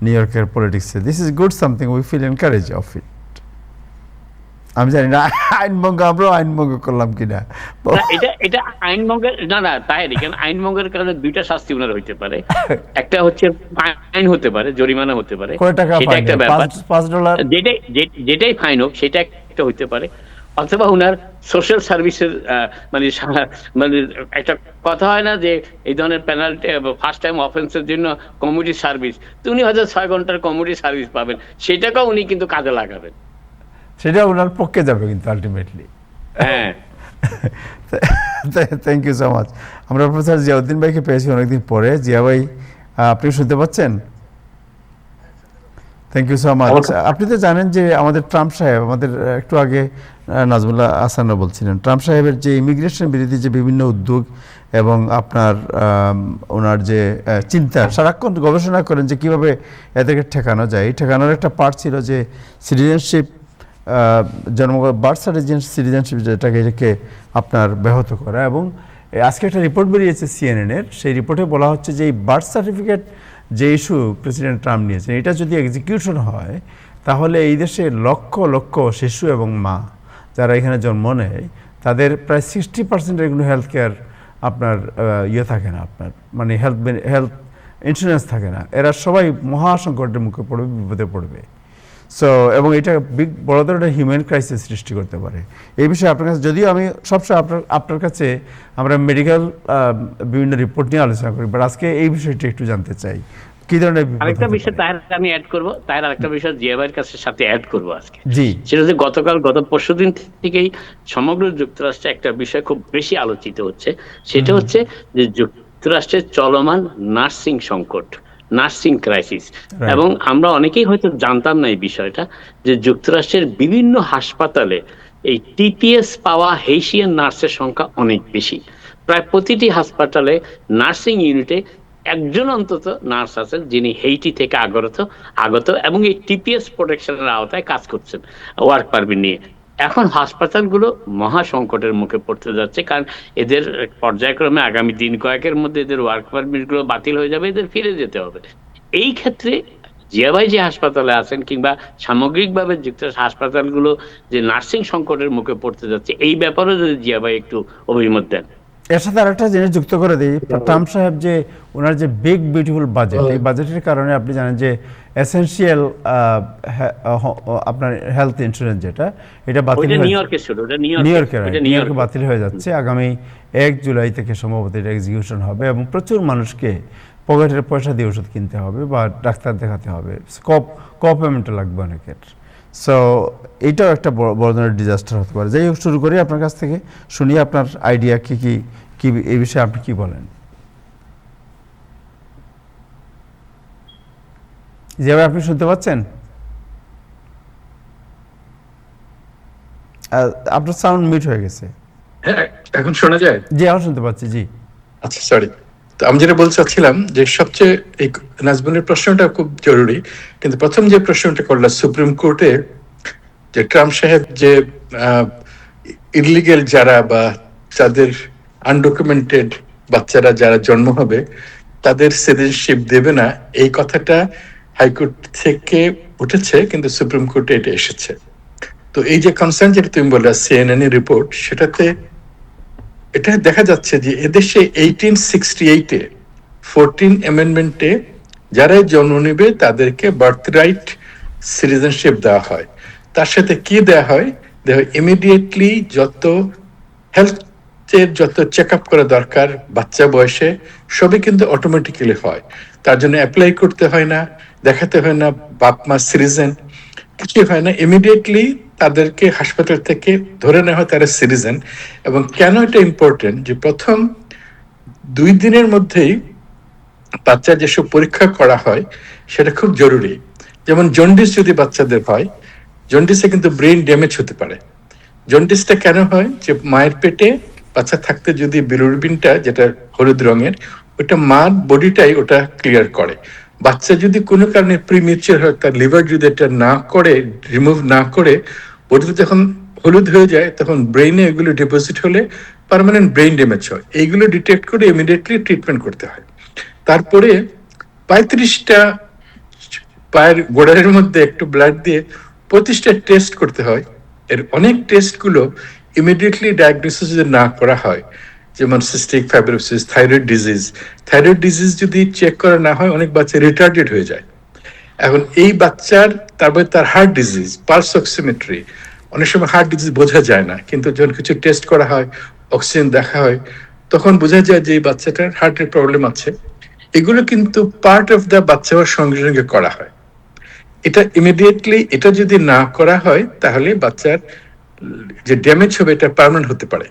নিউ ইয়র্কের পলিটিক্সে। This is good something, we feel encourage of it. আমি জানি না আইনভঙ্গ, আমরাও আইনভঙ্গ করলাম কিনা। এটা আইনভঙ্গের না তাই, এখানে আইনভঙ্গের কারণে দুইটা শাস্তি ওনার হইতে পারে। একটা হচ্ছে ফাইন হতে পারে, জরিমানা হতে পারে, সেটা একটা ব্যাপার। $5 যেটাই ফাইন হোক সেটা একটা হইতে পারে, অথবা ওনার সোশ্যাল সার্ভিসের মানে একটা কথা হয় না যে এই ধরনের পেনাল্টি ফার্স্ট টাইম অফেন্সের জন্য কমিউনিটি সার্ভিস, তো উনি হয়তো 6 ঘন্টার কমিউনিটি সার্ভিস পাবেন, সেটাকেও উনি কিন্তু কাজে লাগাবেন, সেটা ওনার পক্ষে যাবে কিন্তু আলটিমেটলি। হ্যাঁ, থ্যাংক ইউ সো মাচ। আমরা প্রফেসর জিয়াউদ্দিন ভাইকে পেয়েছি অনেকদিন পরে। জিয়া ভাই, আপনি শুনতে পাচ্ছেন? Thank you so much. আপনি তো জানেন যে আমাদের ট্রাম্প সাহেব, আমাদের একটু আগে নাজমুল্লাহ আহসানরা বলছিলেন, ট্রাম্প সাহেবের যে ইমিগ্রেশন বিরোধী যে বিভিন্ন উদ্যোগ এবং আপনার ওনার যে চিন্তা, সারাক্ষণ গবেষণা করেন যে কীভাবে এদেরকে ঠেকানো যায়। এই ঠেকানোর একটা পার্ট ছিল যে সিটিজেনশিপ, বার্থ সিটিজেনশিপ, এটাকে আপনার ব্যাহত করা। এবং আজকে একটা রিপোর্ট বেরিয়েছে সিএনএনের, সেই রিপোর্টে বলা হচ্ছে যে এই বার্থ সার্টিফিকেট যে ইস্যু প্রেসিডেন্ট ট্রাম্প নিয়েছেন, এটা যদি এক্সিকিউশন হয় তাহলে এই দেশে লক্ষ লক্ষ শিশু এবং মা যারা এখানে জন্ম নেয়, তাদের প্রায় 60% এগুলো হেলথ কেয়ার আপনার থাকে না, আপনার মানে হেলথ ইন্স্যুরেন্স থাকে না। এরা সবাই মহাসংকটের মুখে পড়বে, বিপদে পড়বে। সো এবং এটা বড় ধরনের হিউম্যান ক্রাইসিস সৃষ্টি করতে পারে। এই বিষয়ে আপনার কাছে, যদিও আমি সবসময় আপনার কাছে আমরা মেডিকেল বিভিন্ন রিপোর্ট নিয়ে আলোচনা করি, বাট আজকে এই বিষয়টি একটু জানতে চাই কি ধরনের আরেকটা বিষয় আমি অ্যাড করবো, আরেকটা বিষয় জিয়া ভাইয়ের কাছে সাথে অ্যাড করবো আজকে। জি, সেটা হচ্ছে গত পরশুদিন থেকেই সমগ্র যুক্তরাষ্ট্রে একটা বিষয় খুব বেশি আলোচিত হচ্ছে, সেটা হচ্ছে যে যুক্তরাষ্ট্রের চলমান নার্সিং সংকট, নার্সিং ক্রাইসিস। Right. এবং আমরা অনেকেই হয়তো জানতাম না এই বিষয়টা, যে যুক্তরাষ্ট্রের বিভিন্ন হাসপাতালে এই টিপিএস পাওয়া হেইশিয়ান নার্সের সংখ্যা অনেক বেশি। প্রায় প্রতিটি হাসপাতালে নার্সিং ইউনিটে একজন অন্তত নার্স আছেন যিনি হেইটি থেকে আগত এবং এই টিপিএস প্রোটেকশনের আওতায় কাজ করছেন ওয়ার্ক পারমিট নিয়ে। এখন হাসপাতালগুলো মহা সংকটের মুখে পড়তে যাচ্ছে, কারণ এদের পর্যায়ক্রমে আগামী দিন কয়েকের মধ্যে এদের ওয়ার্ক পারমিট গুলো বাতিল হয়ে যাবে, এদের ফিরে যেতে হবে। এই ক্ষেত্রে জিয়া ভাই যে হাসপাতালে আছেন কিংবা সামগ্রিকভাবে যুক্তরাষ্ট্র হাসপাতালগুলো যে নার্সিং সংকটের মুখে পড়তে যাচ্ছে, এই ব্যাপারেও যদি জিয়া ভাই একটু অভিমত দেন। এর সাথে আরেকটা জিনিস যুক্ত করে দিই, ট্রাম্প সাহেব যে ওনার যে বিগ বিউটিফুল বাজেট, এই বাজেটের কারণে আপনি জানেন যে এসেনশিয়াল আপনার হেলথ ইন্স্যুরেন্স যেটা, এটা বাতিল হয়ে নিউইয়র্কে বাতিল হয়ে যাচ্ছে। আগামী 1 জুলাই থেকে সম্ভবত এটা এক্সিকিউশন হবে এবং প্রচুর মানুষকে পকেটের পয়সা দিয়ে ওষুধ কিনতে হবে বা ডাক্তার দেখাতে হবে, পেমেন্ট লাগবে অনেকের। সো এইটাও একটা বড় ধরনের ডিজাস্টার হতে পারে। যাই হোক, শুরু করি আপনার কাছ থেকে, শুনি আপনার আইডিয়া কি এই বিষয়ে আপনি কি বলেন। যেভাবে আপনি শুনতে পাচ্ছেন? আপনার সাউন্ড মিউট হয়ে গেছে। হ্যাঁ, এখন শোনা যায়? জি, এখন শুনতে পাচ্ছি। জি আচ্ছা, সরি। তো আমি যেটা বলতে চাচ্ছিলাম যে সবচেয়ে এই নাজমুলের প্রশ্নটা খুব জরুরি, কিন্তু প্রথম যে প্রশ্নটা করলো সুপ্রিম কোর্টে, যে ট্রাম্প সাহেব যে ইলিগেল যারা বা যাদের আনডকুমেন্টেড বাচ্চারা যারা জন্ম হবে তাদের সিটিজেনশিপ দেবে না, এই কথাটা হাইকোর্ট থেকে উঠেছে, কিন্তু সুপ্রিম কোর্টে এটা এসেছে। তো এই যে কনসার্ন যেটা তুমি বললে সিএনএন এর রিপোর্ট, সেটাতে এটা দেখা যাচ্ছে যে এদেশে 1868-এ 14 অ্যামেন্ডমেন্টে যারাই জন্ম নেবে তাদেরকে বার্থরাইট সিটিজেনশিপ দেওয়া হয়। তার সাথে কি দেওয়া হয়? ইমিডিয়েটলি যত হেলথের যত চেক আপ করা দরকার বাচ্চা বয়সে, সবই কিন্তু অটোমেটিক্যালি হয়। তার জন্য অ্যাপ্লাই করতে হয় না, দেখাতে হয় না বাপ মা সিটিজেন, কিছু হয় না। ইমিডিয়েটলি তাদেরকে হাসপাতাল থেকে ধরে নেওয়া হয় তারা সিটিজেন। এবং কেন এটা ইম্পর্টেন্ট, যে প্রথম 2 দিনের মধ্যেই বাচ্চা যেসব পরীক্ষা করা হয় সেটা খুব জরুরি। যেমন জন্ডিস যদি বাচ্চাদের হয়, জন্ডিসে কিন্তু ব্রেন ড্যামেজ হতে পারে। জন্ডিসটা কেন হয়? যে মায়ের পেটে বাচ্চা থাকতে যদি বিলিরুবিনটা, যেটা হলুদ রঙের, ওটা মার বডিটাই ওটা ক্লিয়ার করে। বাচ্চা যদি কোনো কারণে প্রিমিউচার হয়, তার লিভার যদি এটা না করে, রিমুভ না করে, বডিতে যখন হলুদ হয়ে যায় তখন ব্রেইনে এগুলো ডিপোজিট হলে পার্মানেন্ট ব্রেইন ড্যামেজ হয়। এইগুলো ডিটেক্ট করে ইমিডিয়েটলি ট্রিটমেন্ট করতে হয়। তারপরে 35টা পায়ের গোড়ালির মধ্যে একটু ব্লাড দিয়ে 25টা টেস্ট করতে হয়। এর অনেক টেস্টগুলো ইমিডিয়েটলি ডায়াগনোসিস যদি না করা হয়, যেমন সিস্টিক ফাইব্রোসিস, থাইরয়েড ডিজিজ যদি চেক করা না হয়, অনেক বাচ্চা রিটার্ডেড হয়ে যায়। এখন এই বাচ্চার, তারপরে তার হার্ট ডিজিজ, পালস অক্সিমেট্রি, অনেক সময় হার্ট ডিজিজ বোঝা যায় না, কিন্তু যখন কিছু টেস্ট করা হয়, অক্সিজেন দেখা হয়, তখন বোঝা যায় যে এই বাচ্চাটার হার্টের প্রবলেম আছে। এগুলো কিন্তু পার্ট অফ দ্য বাচ্চা হওয়ার সঙ্গে সঙ্গে করা হয়। এটা ইমিডিয়েটলি এটা যদি না করা হয় তাহলে বাচ্চার যে ড্যামেজ হবে এটা পার্মানেন্ট হতে পারে।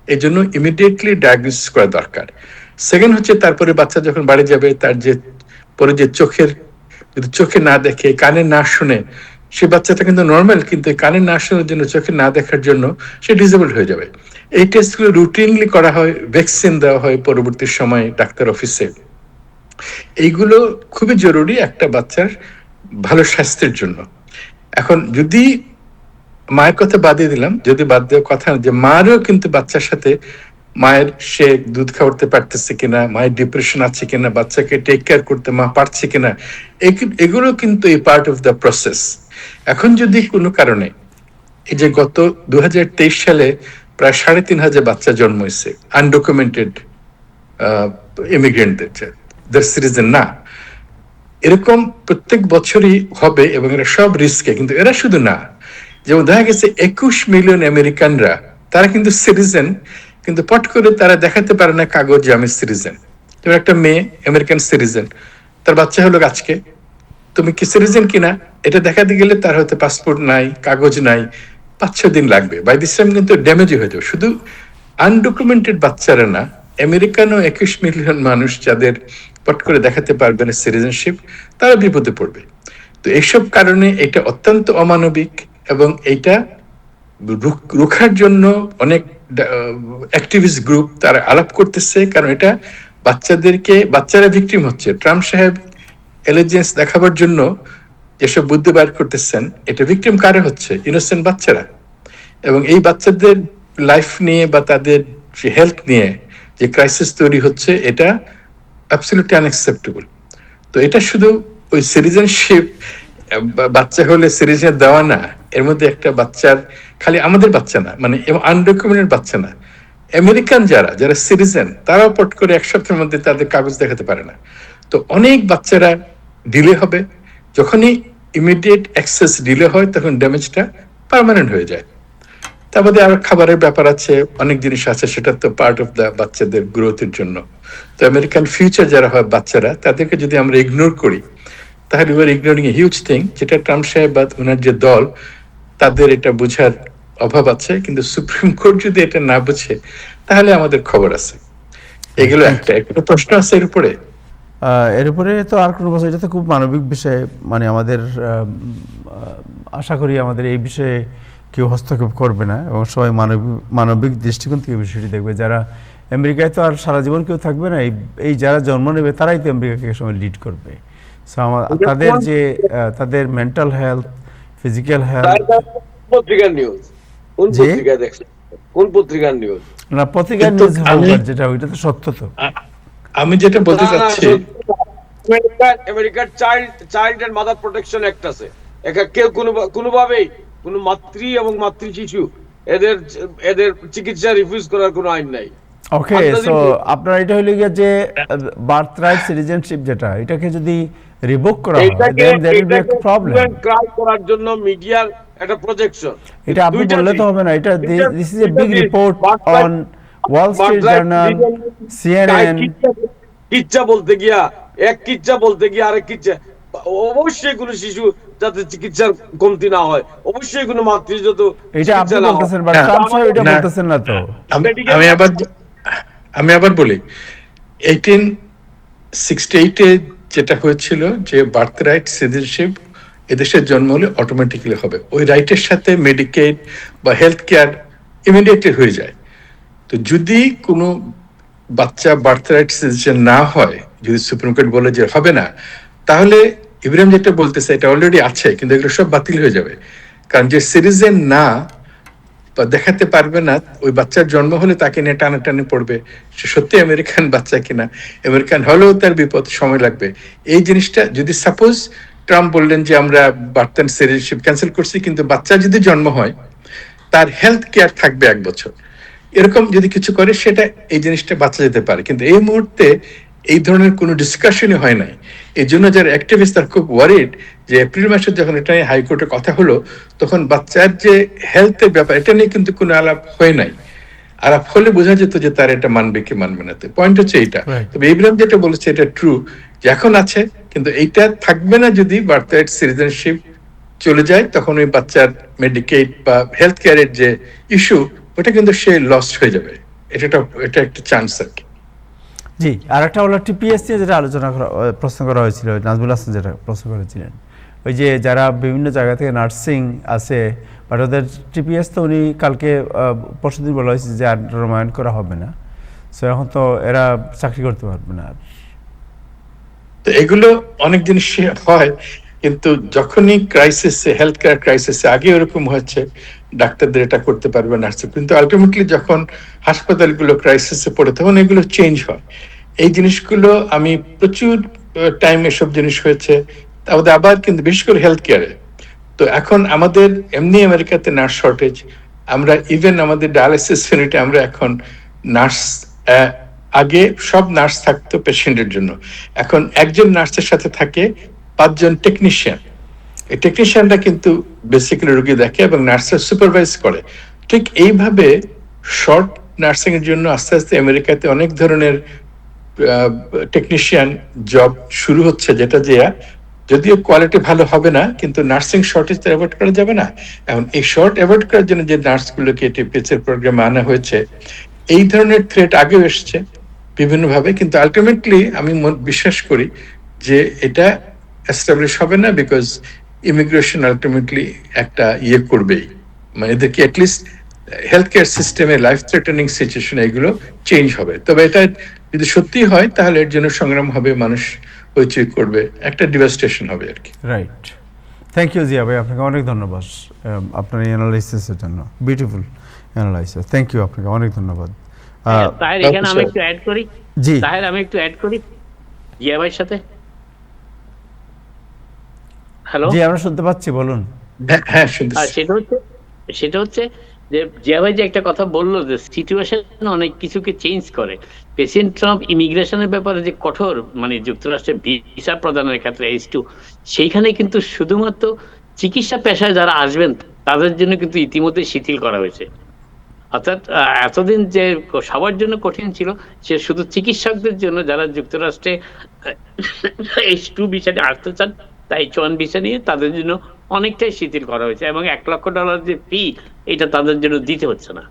এই জন্য ইমিডিয়েটলি ডায়াগনোসিস করা দরকার। সেকেন্ড হচ্ছে, তারপরে বাচ্চা যখন বাড়ি যাবে, তার যে পরে যে যদি চোখে না দেখে, কানে না শুনে, সে বাচ্চাটা কিন্তু নর্মাল, কিন্তু কানে না শোনার জন্য, চোখে না দেখার জন্য সে ডিসেবল হয়ে যাবে। এই টেস্টগুলো রুটিনলি করা হয়, ভ্যাকসিন দেওয়া হয় পরবর্তী সময়ে ডাক্তার অফিসে। এইগুলো খুবই জরুরি একটা বাচ্চার ভালো স্বাস্থ্যের জন্য। এখন যদি মায়ের কথা বাদ দিলাম, যদি বাদ দেওয়ার কথা, যে মারও কিন্তু বাচ্চার সাথে, মায়ের সে দুধ খাওয়াতে পারতেছে কিনা, মায়ের ডিপ্রেশন আছে কিনা, বাচ্চাকে টেক কেয়ার করতে মা পারছে কিনা, এগুলো কিন্তু এই পার্ট অফ দ্য প্রসেস। এখন যদি কোনো কারণে, এই যে গত 2023 সালে প্রায় 3,500 বাচ্চা জন্ম হয়েছে আনডকুমেন্টেড ইমিগ্রেন্টদের, সিটিজেন না, এরকম প্রত্যেক বছরই হবে এবং এরা সব রিস্কে। কিন্তু এরা শুধু না, যেমন দেখা গেছে 21 মিলিয়ন আমেরিকানরা, তারা কিন্তু সিটিজেন, কিন্তু পট করে তারা দেখাতে পারে না কাগজে আমি সিটিজেন। যেমন একটা মেয়ে আমেরিকান সিটিজেন, তার বাচ্চা হলো আজকে, তুমি কি সিটিজেন কিনা এটা দেখাতে গেলে তার হয়তো পাসপোর্ট নাই, কাগজ নাই, 5-6 দিন লাগবে। বাই দিস টাইম কিন্তু ড্যামেজই হয়ে যাবে। শুধু আনডকুমেন্টেড বাচ্চারা না, আমেরিকানও 21 মিলিয়ন মানুষ যাদের পট করে দেখাতে পারবে না সিটিজেনশিপ, তারা বিপদে পড়বে। তো এইসব কারণে এটা অত্যন্ত অমানবিক, এবং এইটা রুখার জন্য অনেক অ্যাক্টিভিস্ট গ্রুপ তারা আলাপ করতেছে, কারণ এটা বাচ্চারা ভিকটিম হচ্ছে। ট্রাম্প সাহেব এলিজেন্স দেখাবার জন্য যেসব বুদ্ধি বার করতেছেন, এটা ভিকটিম কারে হচ্ছে? ইনোসেন্ট বাচ্চারা। এবং এই বাচ্চাদের লাইফ নিয়ে বা তাদের হেলথ নিয়ে যে ক্রাইসিস তৈরি হচ্ছে, এটা অ্যাবসলিউটলি আনএক্সেপ্টেবল। তো এটা শুধু ওই সিটিজেনশিপ বাচ্চা হলে সিটিজেন দেওয়া না, এর মধ্যে একটা বাচ্চার, খালি আমাদের বাচ্চা না, মানে আনডকুমেন্টেড বাচ্চা না, আমেরিকান যারা সিটিজেন, তারাও পট করে এক সপ্তাহের মধ্যে তাদের কাগজ দেখাতে পারে না। তো অনেক বাচ্চারা ডিলে হবে। যখনই ইমিডিয়েট অ্যাক্সেস ডিলে হয়, তখন ড্যামেজটা পার্মানেন্ট হয়ে যায়। তার মধ্যে আর খাবারের ব্যাপার আছে, অনেক জিনিস আছে, সেটা তো পার্ট অফ দ্য বাচ্চাদের গ্রোথের জন্য। তো আমেরিকান ফিউচার যারা হয় বাচ্চারা, তাদেরকে যদি আমরা ইগনোর করি, তাহলে you are ignoring a huge thing, যেটা ট্রাম্প সাহেব বা ওনার যে দল, তাদের এটা বোঝার অভাব আছে। কিন্তু সুপ্রিম কোর্ট যদি এটা না বুঝে, তাহলে আমাদের খবর আছে। এগুলো একটা প্রশ্ন আছে এর উপরে। এর উপরে তো আর কোনো কথা, এটা তো খুব মানবিক বিষয়, মানে আমাদের আশা করি আমাদের এই বিষয়ে কেউ হস্তক্ষেপ করবে না, এবং সবাই মানবিক দৃষ্টিকোণ থেকে বিষয়টি দেখবে। যারা আমেরিকায় তো আর সারা জীবন কেউ থাকবে না, এই যারা জন্ম নেবে তারাই তো আমেরিকাকে সময় লিড করবে। সো তাদের যে তাদের মেন্টাল হেলথ, ফিজিক্যাল হেলথ। পত্রিকার নিউজ কোন পত্রিকা দেখছেন? কোন পত্রিকার নিউজ? না, পত্রিকার নিউজ যেটা, ওইটা তো সত্য। তো আমি যেটা বলতে চাচ্ছি, আমেরিকার child and mother protection act আছে। কেউ কোনোভাবেই কোনো মাতৃ এবং মাতৃ শিশু এদের চিকিৎসা রিফিউজ করার কোনো আইন নাই। ওকে, সো আপনার এটা হইল গিয়ে যে বার্থ রাইট সিটিজেনশিপ, যেটা এটাকে যদি রিভোক করা হয়, then that will be a problem. Cry করার জন্য মিডিয়ার একটা প্রজেকশন, এটা আপনি বললে তো হবে না। এটা this is a big report on Wall Street Journal, CNN. কিচ্ছা বলতে গিয়া আরেক কিচ্ছা। অবশ্যই কোনো শিশু যাতে চিকিৎসার কমতি না হয়, অবশ্যই কোনো মাতৃ যত এটা আপনি বলতেছেন, বাট ট্রাম্প সাহেব এটা বলতেছেন না। তো আমি আবার বলি, 1868 যেটা হয়েছিল, যে বার্থ রাইট সিটিজেনশিপ এদেশের জন্ম হলে অটোমেটিক্যালি হবে, ওই রাইটের সাথে মেডিকেড বা হেলথ কেয়ার ইমিডিয়েটলি হয়ে যায়। তো যদি কোনো বাচ্চা বার্থ রাইট সিটিজেন না হয়, যদি সুপ্রিম কোর্ট বলে যে হবে না, তাহলে ইব্রাহিম যেটা বলতেছে এটা অলরেডি আছে, কিন্তু এগুলো সব বাতিল হয়ে যাবে। কারণ যে সিটিজেন না বা দেখাতে পারবে না, ওই বাচ্চার জন্ম হলে তাকে নিয়ে টানাটানি পড়বে, সে সত্যি আমেরিকান বাচ্চা কিনা, আমেরিকান হলেও তার বিপদ, সময় লাগবে। এই জিনিসটা যদি সাপোজ ট্রাম্প বললেন যে আমরা বার্থ এন্ড সিটিজেনশিপ ক্যান্সেল করছি, কিন্তু বাচ্চা যদি জন্ম হয়, তার হেলথ কেয়ার থাকবে 1 বছর, এরকম যদি কিছু করে, সেটা এই জিনিসটা বাঁচা যেতে পারে। কিন্তু এই মুহূর্তে এই ধরনের কোনো ডিসকাশনই হয় নাই। এই জন্য যারা অ্যাক্টিভিস্ট তারা খুব ওয়ারিড যে এপ্রিল মাসে যখন এটা নিয়ে হাইকোর্টে কথা হলো, তখন বাচ্চার যে হেলথের ব্যাপার, এটা নিয়ে কিন্তু কোনো আলাপ হয় নাই। আলাপ হলে বোঝা যেত যে তার এটা মানবে কি মানবে না। পয়েন্ট হচ্ছে এইটা। তবে ইব্রাহিম যেটা বলেছে এটা ট্রু, যে এখন আছে, কিন্তু এইটা থাকবে না যদি বার্থ রাইট সিটিজেনশিপ চলে যায়, তখন ওই বাচ্চার মেডিকেড বা হেলথ কেয়ারের যে ইস্যু, ওটা কিন্তু সে লস্ট হয়ে যাবে। এটা একটা চান্স আর কি। জি, আর একটা হলো টিপিএস নিয়ে যেটা প্রশ্ন করা হয়েছিল, নাজমুল হাসান যেটা প্রশ্ন করেছিলেন, ওই যে যারা বিভিন্ন জায়গা থেকে নার্সিং আছে, বাট ওদের টিপিএস তো উনি কালকে পরশুদিন বলা হয়েছে যে আর নবায়ন করা হবে না, সো এখন তো এরা চাকরি করতে পারবে না। তো এগুলো অনেক জিনিস হয়, কিন্তু যখনই ক্রাইসিসে, হেলথ কেয়ার ক্রাইসিসে, আগে ওরকম হচ্ছে ডাক্তারদের এটা করতে পারবে না, কিন্তু আলটিমেটলি যখন হাসপাতালগুলো ক্রাইসিসে পড়ে, তখন এগুলো চেঞ্জ হয়। এই জিনিসগুলো আমি প্রচুর টাইম এসব জিনিস হয়েছে। তারপরে আবার কিন্তু বিশেষ করে হেলথ কেয়ারে, তো এখন আমাদের এমনি আমেরিকাতে নার্স শর্টেজ, আমরা ইভেন আমাদের ডায়ালিসিস ইউনিটে আমরা এখন নার্স, আগে সব নার্স থাকতো পেশেন্টের জন্য, এখন একজন নার্সের সাথে থাকে 5 জন টেকনিশিয়ান। এই টেকনিশিয়ানরা কিন্তু বেসিক্যালি রোগী দেখে এবং নার্সের সুপারভাইজ করে। ঠিক এইভাবে শর্ট নার্সিং এর জন্য আস্তে আস্তে আমেরিকাতে অনেক ধরনের টেকনিশিয়ান জব শুরু হচ্ছে, যেটা যে যদিও কোয়ালিটি ভালো হবে না, কিন্তু নার্সিং শর্টেজ তো অ্যাভয়েড করা যাবে না। এখন এই শর্ট অ্যাভয়েড করার জন্য যে নার্সগুলোকে টিপিএস এর প্রোগ্রামে আনা হয়েছে, এই ধরনের থ্রেট আগেও এসছে, বিভিন্নভাবে, কিন্তু আলটিমেটলি আমি বিশ্বাস করি যে এটা এস্টাবলিশ হবে না, বিকজ ইমিগ্রেশন আলটিমেটলি একটা করবেই, মানে এদেরকে অ্যাটলিস্ট হেলথ কেয়ার সিস্টেমে লাইফ থ্রেটেনিং সিচুয়েশন এগুলো চেঞ্জ হবে। তবে এটা যদি সত্যি হয় তাহলে এর জন্য সংগ্রাম হবে, মানুষ হইচই করবে, একটা ডিভাস্টেশন হবে আর কি। রাইট, থ্যাংক ইউ জিয়া ভাই, আপনাকে অনেক ধন্যবাদ আপনার এই অ্যানালাইসিসের জন্য, বিউটিফুল অ্যানালাইসিস, থ্যাংক ইউ, আপনাকে অনেক ধন্যবাদ। তাহের এখানে আমি একটু অ্যাড করি, জি তাহের আমি একটু অ্যাড করি জিয়া ভাইয়ের সাথে। হ্যালো, জি আমরা শুনতে পাচ্ছি, বলুন। হ্যাঁ হ্যাঁ, শুনতেছি। সেটা হচ্ছে যে জিয়া ভাই যে একটা কথা বললো যে সিচুয়েশন অনেক কিছুকে চেঞ্জ করে। প্রেসিডেন্ট ট্রাম্প ইমিগ্রেশনের ব্যাপারে যে কঠোর, মানে যুক্তরাষ্ট্রের ভিসা প্রদানের ক্ষেত্রে H2, সেইখানে কিন্তু শুধুমাত্র চিকিৎসা পেশায় যারা আসবেন তাদের জন্য কিন্তু ইতিমধ্যে শিথিল করা হয়েছে। অর্থাৎ এতদিন যে সবার জন্য কঠিন ছিল, সে শুধু চিকিৎসকদের জন্য যারা যুক্তরাষ্ট্রে H2 ভিসাতে আসতে চান, তাই H1 ভিসা নিয়ে তাদের জন্য অনেকটাই শিথিল করা হয়েছে, এবং $1 লক্ষ যে ফি এটা তাদের জন্য দিতে হচ্ছে না।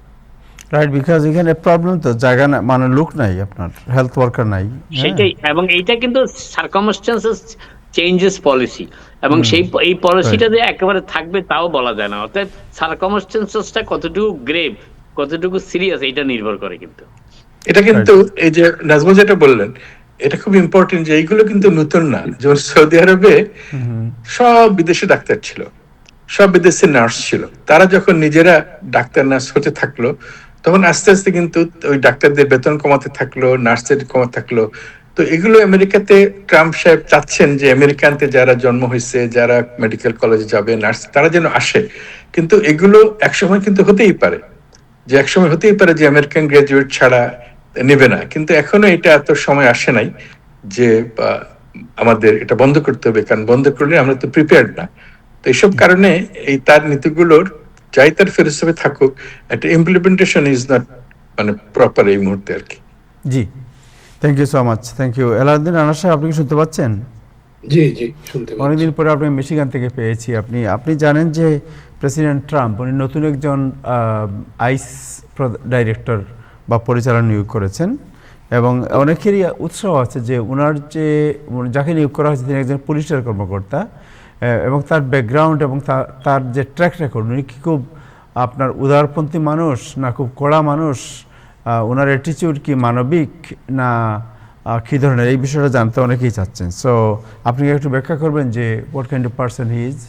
রাইট, বিকজ এখানে প্রবলেম তো জায়গা না, মানে লোক নাই, আপনার হেলথ ওয়ার্কার নাই। সেটাই, এবং এইটা কিন্তু সার্কামস্টেন্সেস চেঞ্জেস পলিসি, এবং এই পলিসিটা যে একেবারে থাকবে তাও বলা যায় না। অর্থাৎ সার্কামস্টেন্সেসটা কতটুকু গ্রেভ, কতটুকু সিরিয়াস, এটা নির্ভর করে কিন্তু। এটা কিন্তু এই যে নাজমুল যেটা বললেন, এটা খুব ইম্পর্টেন্ট যে এইগুলো কিন্তু নতুন না। যেমন সৌদি আরবে সব বিদেশি ডাক্তার ছিল, সব বিদেশি নার্স ছিল, তারা যখন নিজেরা ডাক্তার নার্স হতে থাকলো তখন আস্তে আস্তে কিন্তু ওই ডাক্তারদের বেতন কমাতে থাকলো, নার্সদের কমাতে থাকলো। তো এগুলো আমেরিকাতে ট্রাম্প সাহেব চাচ্ছেন যে আমেরিকানতে যারা জন্ম হয়েছে, যারা মেডিকেল কলেজে যাবে নার্স, তারা যেন আসে। কিন্তু এগুলো একসময় কিন্তু হতেই পারে যে আমেরিকান গ্রাজুয়েট ছাড়া নেবে না, কিন্তু এখনো এটা এত সময় আসে নাই যে আমাদের এটা বন্ধ করতে হবে, কারণ বন্ধ করলে আমরা তো প্রিপেয়ার্ড না। তো এইসব কারণে এই তার নীতিগুলোর যাই তার ফিলোসফি থাকুক, একটা ইমপ্লিমেন্টেশন ইজ নট মানে প্রপার এই মুহূর্তে আর কি। জি, thank you so much, thank you. Alauddin Rana Saheb, আপনি কি শুনতে পাচ্ছেন? জি জি, শুনতে পাচ্ছি। অনেকদিন পরে আপনি মিশিগান থেকে পেয়েছি। আপনি জানেন যে প্রেসিডেন্ট ট্রাম্প উনি নতুন একজন আইস ডাইরেক্টর বা পরিচালক নিয়োগ করেছেন, এবং অনেকেরই উৎসাহ আছে যে ওনার যে যাকে নিয়োগ করা হয়েছে তিনি একজন পুলিশের কর্মকর্তা, এবং তার ব্যাকগ্রাউন্ড এবং তার যে ট্র্যাক রেকর্ড, উনি কি খুব আপনার উদারপন্থী মানুষ না খুব কড়া মানুষ, ওনার অ্যাটিটিউড কি মানবিক না কী ধরনের, এই বিষয়টা জানতে অনেকেই চাচ্ছেন। সো আপনি একটু ব্যাখ্যা করবেন যে what kind of person he is?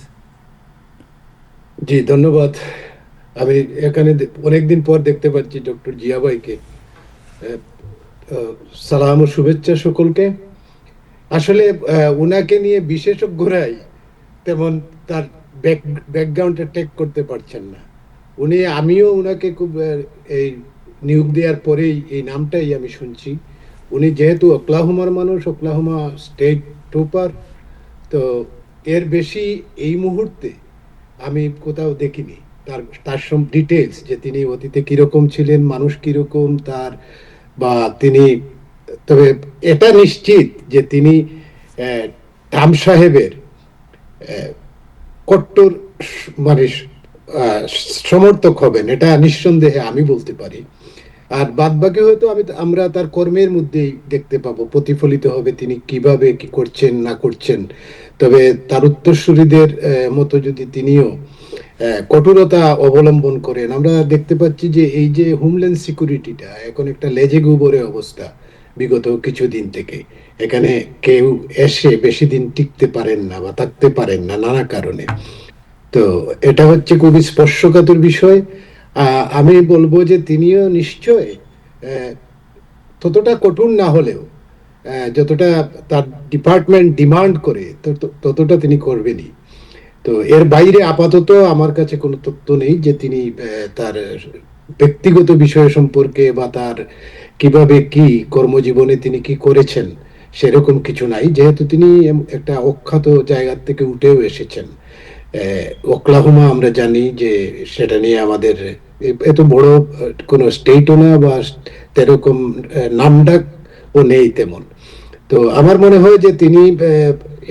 জি, ধন্যবাদ। আমি এখানে অনেকদিন পর দেখতে পাচ্ছি ডক্টর জিয়া ভাইকে। সালাম ও শুভেচ্ছা সকলকে। আসলে উনাকে নিয়ে বিশেষজ্ঞরাই তেমন তার ব্যাকগ্রাউন্ডটা টেক করতে পারছেন না। আমিও উনাকে খুব এই নিয়োগ দেওয়ার পরেই এই নামটাই আমি শুনছি। উনি যেহেতু ওকলাহোমার মানুষ, ওকলাহোমা স্টেট ট্রুপার, তো এর বেশি এই মুহূর্তে আমি কোথাও দেখিনি। তার সব ডিটেলস, যে তিনি অতীতে কিরকম ছিলেন, মানুষ কিরকম তার, বা তিনি, তবে এটা নিশ্চিত যে তিনি ট্রাম্প সাহেবের কট্টর মানে সমর্থক হবেন, এটা নিঃসন্দেহে আমি বলতে পারি। আর বাদ বাকি হয়তো আমরা তার কর্মের মধ্যেই দেখতে পাবো, প্রতিফলিত হবে তিনি কিভাবে কি করছেন না করছেন। তবে তার উত্তরসূরিদের মতো যদি তিনিও কঠোরতা অবলম্বন করেন, আমরা দেখতে পাচ্ছি যে এই যে হোমল্যান্ড সিকিউরিটিটা এখন একটা লেজে গোবরে অবস্থা বিগত কিছুদিন থেকে। এখানে কেউ এসে বেশি দিন টিকতে পারেন না বা থাকতে পারেন না নানা কারণে। তো এটা হচ্ছে খুবই স্পর্শকাতর বিষয়। আমি বলবো যে তিনিও নিশ্চয় ততটা কঠোর না হলেও যতটা তার ডিপার্টমেন্ট ডিমান্ড করে ততটা তিনি করবেনই। তো এর বাইরে আপাতত আমার কাছে কোনো তথ্য নেই যে তিনি তার ব্যক্তিগত বিষয় সম্পর্কে বা তার কিভাবে কি কর্মজীবনে তিনি কি করেছেন সেরকম কিছু নাই, যেহেতু তিনি একটা অখ্যাত জায়গা থেকে উঠেও এসেছেন। ওকলাহোমা আমরা জানি যে সেটা নিয়ে আমাদের এত বড় কোনো স্টেটও না বা তেরকম নামডাক ও নেই তেমন। তো আমার মনে হয় যে তিনি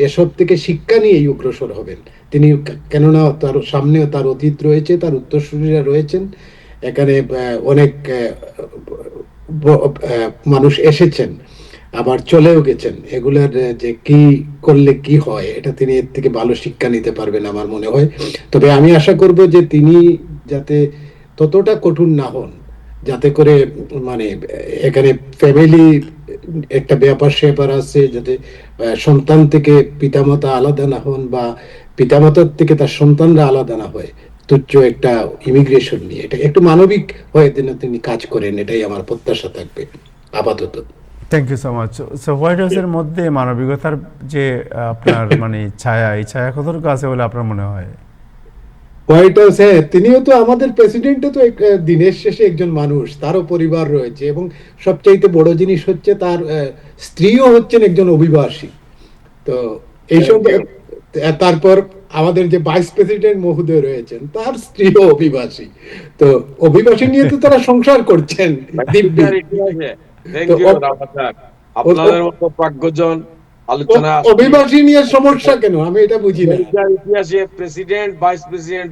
এসব থেকে শিক্ষা নিয়েই অগ্রসর হবেন তিনি, কেননা তার সামনেও তার অতীত রয়েছে, তার উত্তরসূরিরা রয়েছেন। এখানে অনেক মানুষ এসেছেন, আবার চলেও গেছেন, এগুলার যে কি করলে কি হয় এটা তিনি এর থেকে ভালো শিক্ষা নিতে পারবেন আমার মনে হয়। তবে আমি আশা করব যে তিনি যাতে ততটা কঠোর না হন, যাতে করে মানে এখানে ফ্যামিলি একটা ব্যাপার স্যাপার আছে, যাতে সন্তান থেকে পিতামাতা আলাদা না হন বা পিতামাতার থেকে তার সন্তানরা আলাদা না হয় তুচ্ছ একটা ইমিগ্রেশন নিয়ে। এটা একটু মানবিক হয়ে তিনি কাজ করেন, এটাই আমার প্রত্যাশা থাকবে আপাতত। Thank you so much. So white হাউসের মধ্যে মানবিকতার যে আপনার মানে ছায়া, এই ছায়া কতটুকু আছে বলে আপনার মনে হয়? হোয়াইট হাউস, হ্যাঁ, তিনিও তো আমাদের প্রেসিডেন্টও তো দিনের শেষে একজন মানুষ, তারও পরিবার রয়েছে, এবং সবচাইতে বড় জিনিস হচ্ছে তার স্ত্রীও হচ্ছেন একজন অভিবাসী। তো এইসব, তারপর আমাদের যে ভাইস প্রেসিডেন্ট মহোদয় রয়েছেন তার স্ত্রীও অভিবাসী। তো অভিবাসী নিয়ে তো তারা সংসার করছেন দিব্যি। থ্যাংক তো ইউ রাফাত, আপনাদের মতো প্রাজ্ঞজন আলোচনা। অভিবাসী নিয়ে সমস্যা কেন, আমি এটা বুঝি না। আমেরিকার ইতিহাসে প্রেসিডেন্ট ভাইস প্রেসিডেন্ট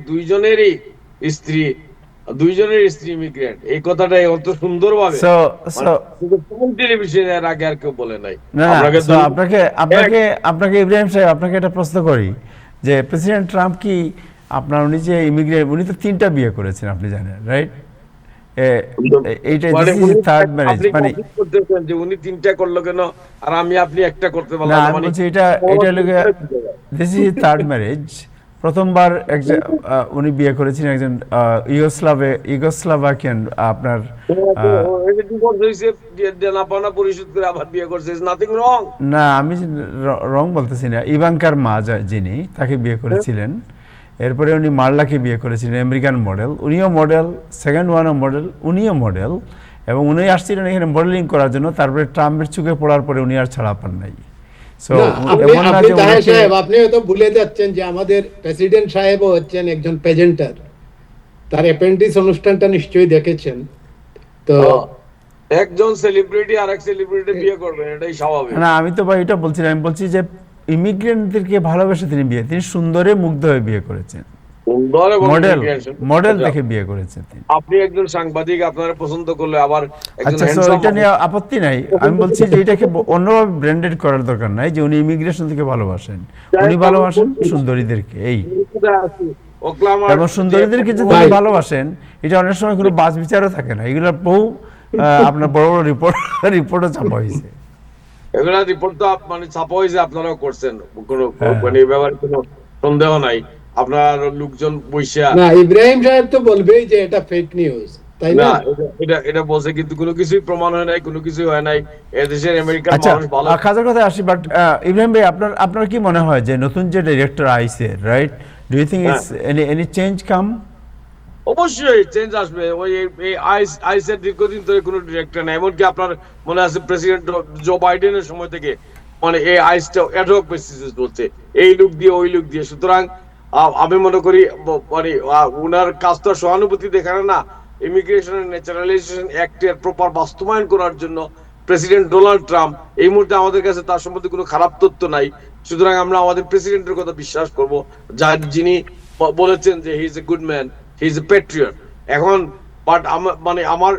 দুইজনের স্ত্রী ইমিগ্রেন্ট, এই কথাটা অত সুন্দরভাবে সো টেলিভিশনের আগে আর কেউ বলে নাই। না, আপনাকে so আপনাকে ইব্রাহিম সাহেব, আপনাকে একটা প্রশ্ন করি যে প্রেসিডেন্ট ট্রাম্প কি আপনার, উনি যে ইমিগ্রেন্ট, উনি তো 3টা বিয়ে করেছেন আপনি জানেন, রাইট? এইটা থার্ড ম্যারেজ, মানে যে উনি 3টা করলো কেন আর আপনি একটা করতে না, পারলেন? আমি বলছি এটা দিস ইজ থার্ড ম্যারেজ। প্রথমবার একজন উনি বিয়ে করেছিলেন একজন ইউগোস্লাভিয়ান আপনার, পরিশোধ করে আবার বিয়ে করছে, নাথিং রং। না আমি রং বলতেছি না, ইভাঙ্কার মা যিনি, তাকে বিয়ে করেছিলেন। এরপরে উনি মার্লাকে বিয়ে করেছিলেন, আমেরিকান মডেল, উনিও মডেল, সেকেন্ড ওয়ানও মডেল, উনিও মডেল, এবং উনি আসছিলেন এখানে মডেলিং করার জন্য। তারপরে ট্রাম্পের চোখে পড়ার পরে উনি আর ছাড়া পান নাই। সো এমন না যে আপনি হয়তো ভুলে যাচ্ছেন যে আমাদের প্রেসিডেন্ট সাহেবও হচ্ছেন একজন প্রেজেন্টার, তার অ্যাপেন্ডিক্স অনুষ্ঠানটা নিশ্চয়ই দেখেছেন। তো একজন সেলিব্রিটি আরেক সেলিব্রিটি বিয়ে করবেন, এটাই স্বাভাবিক। না, আমি তো ভাই এটা বলছি না, আমি বলছি যে ইমিগ্রেন্টদেরকে ভালোবেসে তিনি সুন্দরে মুগ্ধ হয়ে বিয়ে করেছেন, মডেল দেখে বিয়ে করেছেন তিনি। আপনি একজন সাংবাদিক, আপনারা পছন্দ করলে আবার আচ্ছা, এটা নিয়ে আপত্তি নাই। আমি বলছি যে এটাকে অন্যভাবে ব্র্যান্ডেড করার দরকার নাই যে উনি ইমিগ্রেশন থেকে ভালোবাসেন, উনি ভালোবাসেন সুন্দরীদেরকে, এই এবং সুন্দরীদেরকে যদি ভালোবাসেন, এটা অনেক সময় কোনো বাস বিচারও থাকে না, এগুলো বহু আপনার বড় বড় রিপোর্টও ছাপা হয়েছে। এগুলা রিপোর্ট তো মানে ছাপা হয়েছে, আপনারাও করছেন, কোনো মানে ব্যাপারে কোনো সন্দেহ নাই। আপনার লোকজন বইসা না, ইব্রাহিম সাহেব তো বলবেই যে এটা ফেক নিউজ, তাই না? এটা বলছে, কিন্তু কোনো কিছুই প্রমাণ হয় নাই, কোনো কিছুই হয় নাই। এদেশের আমেরিকার মানুষ ভালো। খাজার কথা আসি, বাট ইব্রাহিম ভাই, আপনার কি মনে হয় যে নতুন যে ডিরেক্টর আইছে, right, do you think it's any change come? অবশ্যই চেঞ্জ আসবে। ওই আইসের দীর্ঘদিন ধরে কোনো ডিরেক্টর নাই, এমনকি আপনার মনে আছে প্রেসিডেন্ট জো বাইডেনের সময় থেকে মানে এই আইসটা অ্যাডহক বেসিসে চলছে, এই লুক দিয়ে ওই লুক দিয়ে। সুতরাং আমি মনে করি মানে ওনার কাজ তো সহানুভূতি দেখানো না, ইমিগ্রেশন এন্ড ন্যাচারালাইজেশন অ্যাক্টের প্রপার বাস্তবায়ন করার জন্য প্রেসিডেন্ট ডোনাল্ড ট্রাম্প, এই মুহূর্তে আমাদের কাছে তার সম্বন্ধে কোনো খারাপ তথ্য নাই। সুতরাং আমরা আমাদের প্রেসিডেন্টের কথা বিশ্বাস করব, যিনি বলেছেন যে he is a good man, he is a Patriot. এখন বাট মানে আমার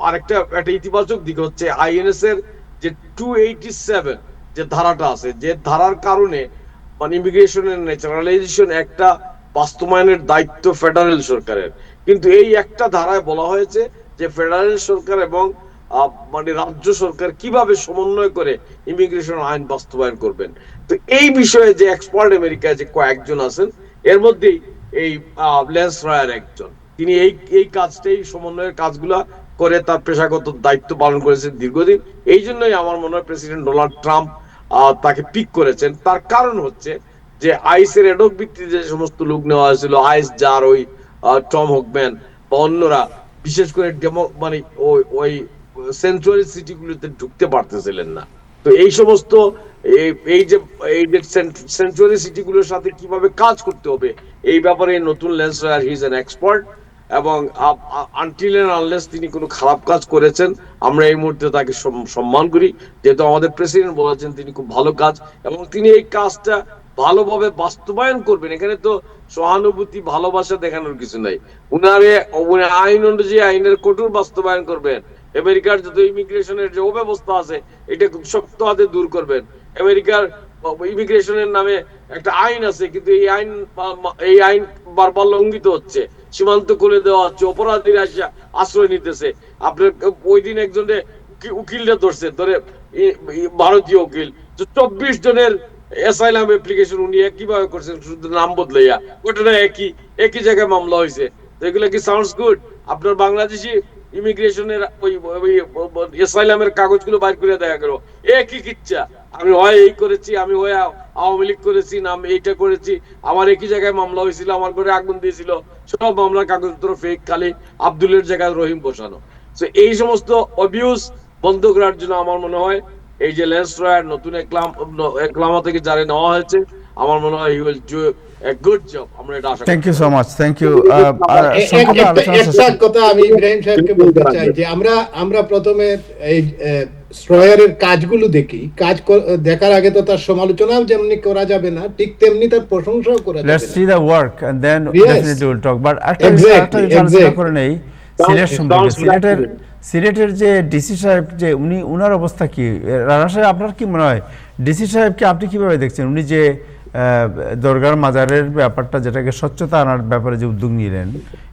আরেকটা একটা ইতিবাচক দিক হচ্ছে আইএনএস এর যে 287 যে ধারাটা আছে, যে ধারার কারণে মানে ইমিগ্রেশন এন্ড ন্যাচারালাইজেশন একটা বাস্তবায়নের দায়িত্ব ফেডারেল সরকারের। কিন্তু এই একটা ধারায় বলা হয়েছে যে ফেডারেল সরকার এবং মানে রাজ্য সরকার কিভাবে সমন্বয় করে ইমিগ্রেশন আইন বাস্তবায়ন করবেন। তো এই বিষয়ে যে এক্সপার্ট আমেরিকায় যে কয়েকজন আছেন, এর মধ্যেই এই ল্যান্স রয়ার একজন, তিনি এই কাজটাই, সমন্বয়ের কাজগুলা করে তার পেশাগত দায়িত্ব পালন করেছেন দীর্ঘদিন। এই জন্যই আমার মনে হয় প্রেসিডেন্ট ডোনাল্ড ট্রাম্প তাকে পিক করেছেন। তার কারণ হচ্ছে যে আইসের এডক ভিত্তিতে যে সমস্ত লোক নেওয়া হয়েছিল, আইস যার ওই টম হকম্যান বা অন্যরা, বিশেষ করে মানে ওই সেন্ট্রাল সিটিগুলোতে ঢুকতে পারতেছিলেন না। তো এই সমস্ত এই যে সেন্ট্রাল সিটিগুলোর সাথে কিভাবে কাজ করতে হবে, এই ব্যাপারে নতুন Lance Royer, he is an expert. এবং আনটিল এন্ড আনলেস তিনি কোনো খারাপ কাজ করেছেন, আমরা এই মুহূর্তে তাকে সম্মান করি, যেহেতু আমাদের প্রেসিডেন্ট বলেছেন তিনি খুব ভালো কাজ, এবং তিনি এই কাজটা ভালোভাবে বাস্তবায়ন করবেন। এখানে তো সহানুভূতি ভালোবাসা দেখানোর কিছু নাই, উনারে আইন অনুযায়ী আইনের কঠোর বাস্তবায়ন করবেন, আমেরিকার যত ইমিগ্রেশনের যে অব্যবস্থা আছে এটা খুব শক্ত হাতে দূর করবেন। আমেরিকার ইমিগ্রেশনের নামে একটা আইন আছে, কিন্তু এই আইন বারবার লঙ্ঘিত হচ্ছে, সীমান্ত খুলে দেওয়া হচ্ছে, অপরাধীরা আশ্রয় নিতেছে। আপনার ওই দিন একজনের উকিলরা ধরছে, ধরে ভারতীয় উকিল, 24 জনের অ্যাসাইলাম অ্যাপ্লিকেশন উনি কিভাবে করছেন, শুধু নাম বদলাইয়া, ওটা একই জায়গায় মামলা হয়েছে। তো এগুলো কি সাউন্ডস গুড? আপনার বাংলাদেশি ইমিগ্রেশনের ওই অ্যাসাইলামের কাগজগুলো বাইর করে দেখা গেল একই কিচ্ছা, আমি হয় এই করেছি, আমি হয় আওয়ামী লীগ করেছি, নাম এইটা করেছি, আমার একই জায়গায় মামলা হয়েছিল, আমার ঘরে আগুন দিয়েছিল, সব মামলার কাগজপত্র ফেক, খালি আব্দুলের জায়গায় রহিম বসানো। তো এই সমস্ত অবিউজ বন্ধ করার জন্য আমার মনে হয় এই যে ল্যান্স রয়ার নতুন একলামা থেকে যারা নেওয়া হয়েছে, আমার মনে হয় he will do a good job. আমরা এটা আশা করি। Thank you so much, thank you. একটা কথা আমি ইব্রাহিম সাহেবকে বলতে চাই যে আমরা প্রথমে এই স্ট্রয়ারের কাজগুলো দেখি, দেখার আগে তো তার সমালোচনাও যেমনি করা যাবে না, ঠিক তেমনি তার প্রশংসাও করা যাবে না। Let's see the work and then Yes. Definitely will talk. But একটা Exactly, আলোচনা exactly. করে নেই সিলেট সম্পর্কে। সিলেটের যে ডিসি সাহেব, যে উনার অবস্থা কি? রানা সাহেব, আপনার কি মনে হয় ডিসি সাহেবকে আপনি কিভাবে দেখছেন? উনি যে দরগার মাজারের ব্যাপারটা, যেটাকে স্বচ্ছতা আনার ব্যাপারে যে উদ্যোগ নিলেন,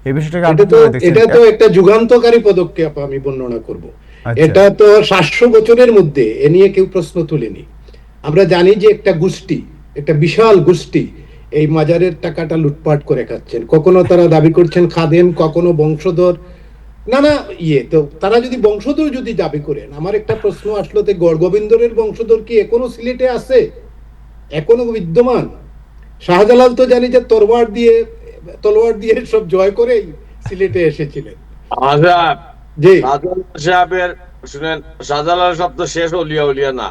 এই বিষয়টাকে আপনি কিভাবে দেখছেন? এটা তো একটা যুগান্তকারী পদক্ষেপ আমি বর্ণনা করব। আচ্ছা। এটা তো 700 বছরের মধ্যে এ নিয়ে কেউ প্রশ্ন তুলেনি। আমরা জানি যে একটা গোষ্ঠী, একটা বিশাল গোষ্ঠী এই মাজারের টাকাটা লুটপাট করে খাচ্ছেন। কখনো তারা দাবি করছেন খাদেম, কখনো বংশধর, নানা তো তারা যদি বংশধর যদি দাবি করেন, আমার একটা প্রশ্ন আসলো, যে গড়গোবিন্দরের বংশধর কি এখনো সিলেটে আছে, এখনো বিদ্যমান? শাহজালাল তো জানি যে তলোয়ার দিয়ে সব জয় করেই সিলেটে এসেছিলেন। আচ্ছা, জি, শাহজালাল সাহেবের শুনেন, শাহজালাল সাহেব তো শেষ উলিয়া না।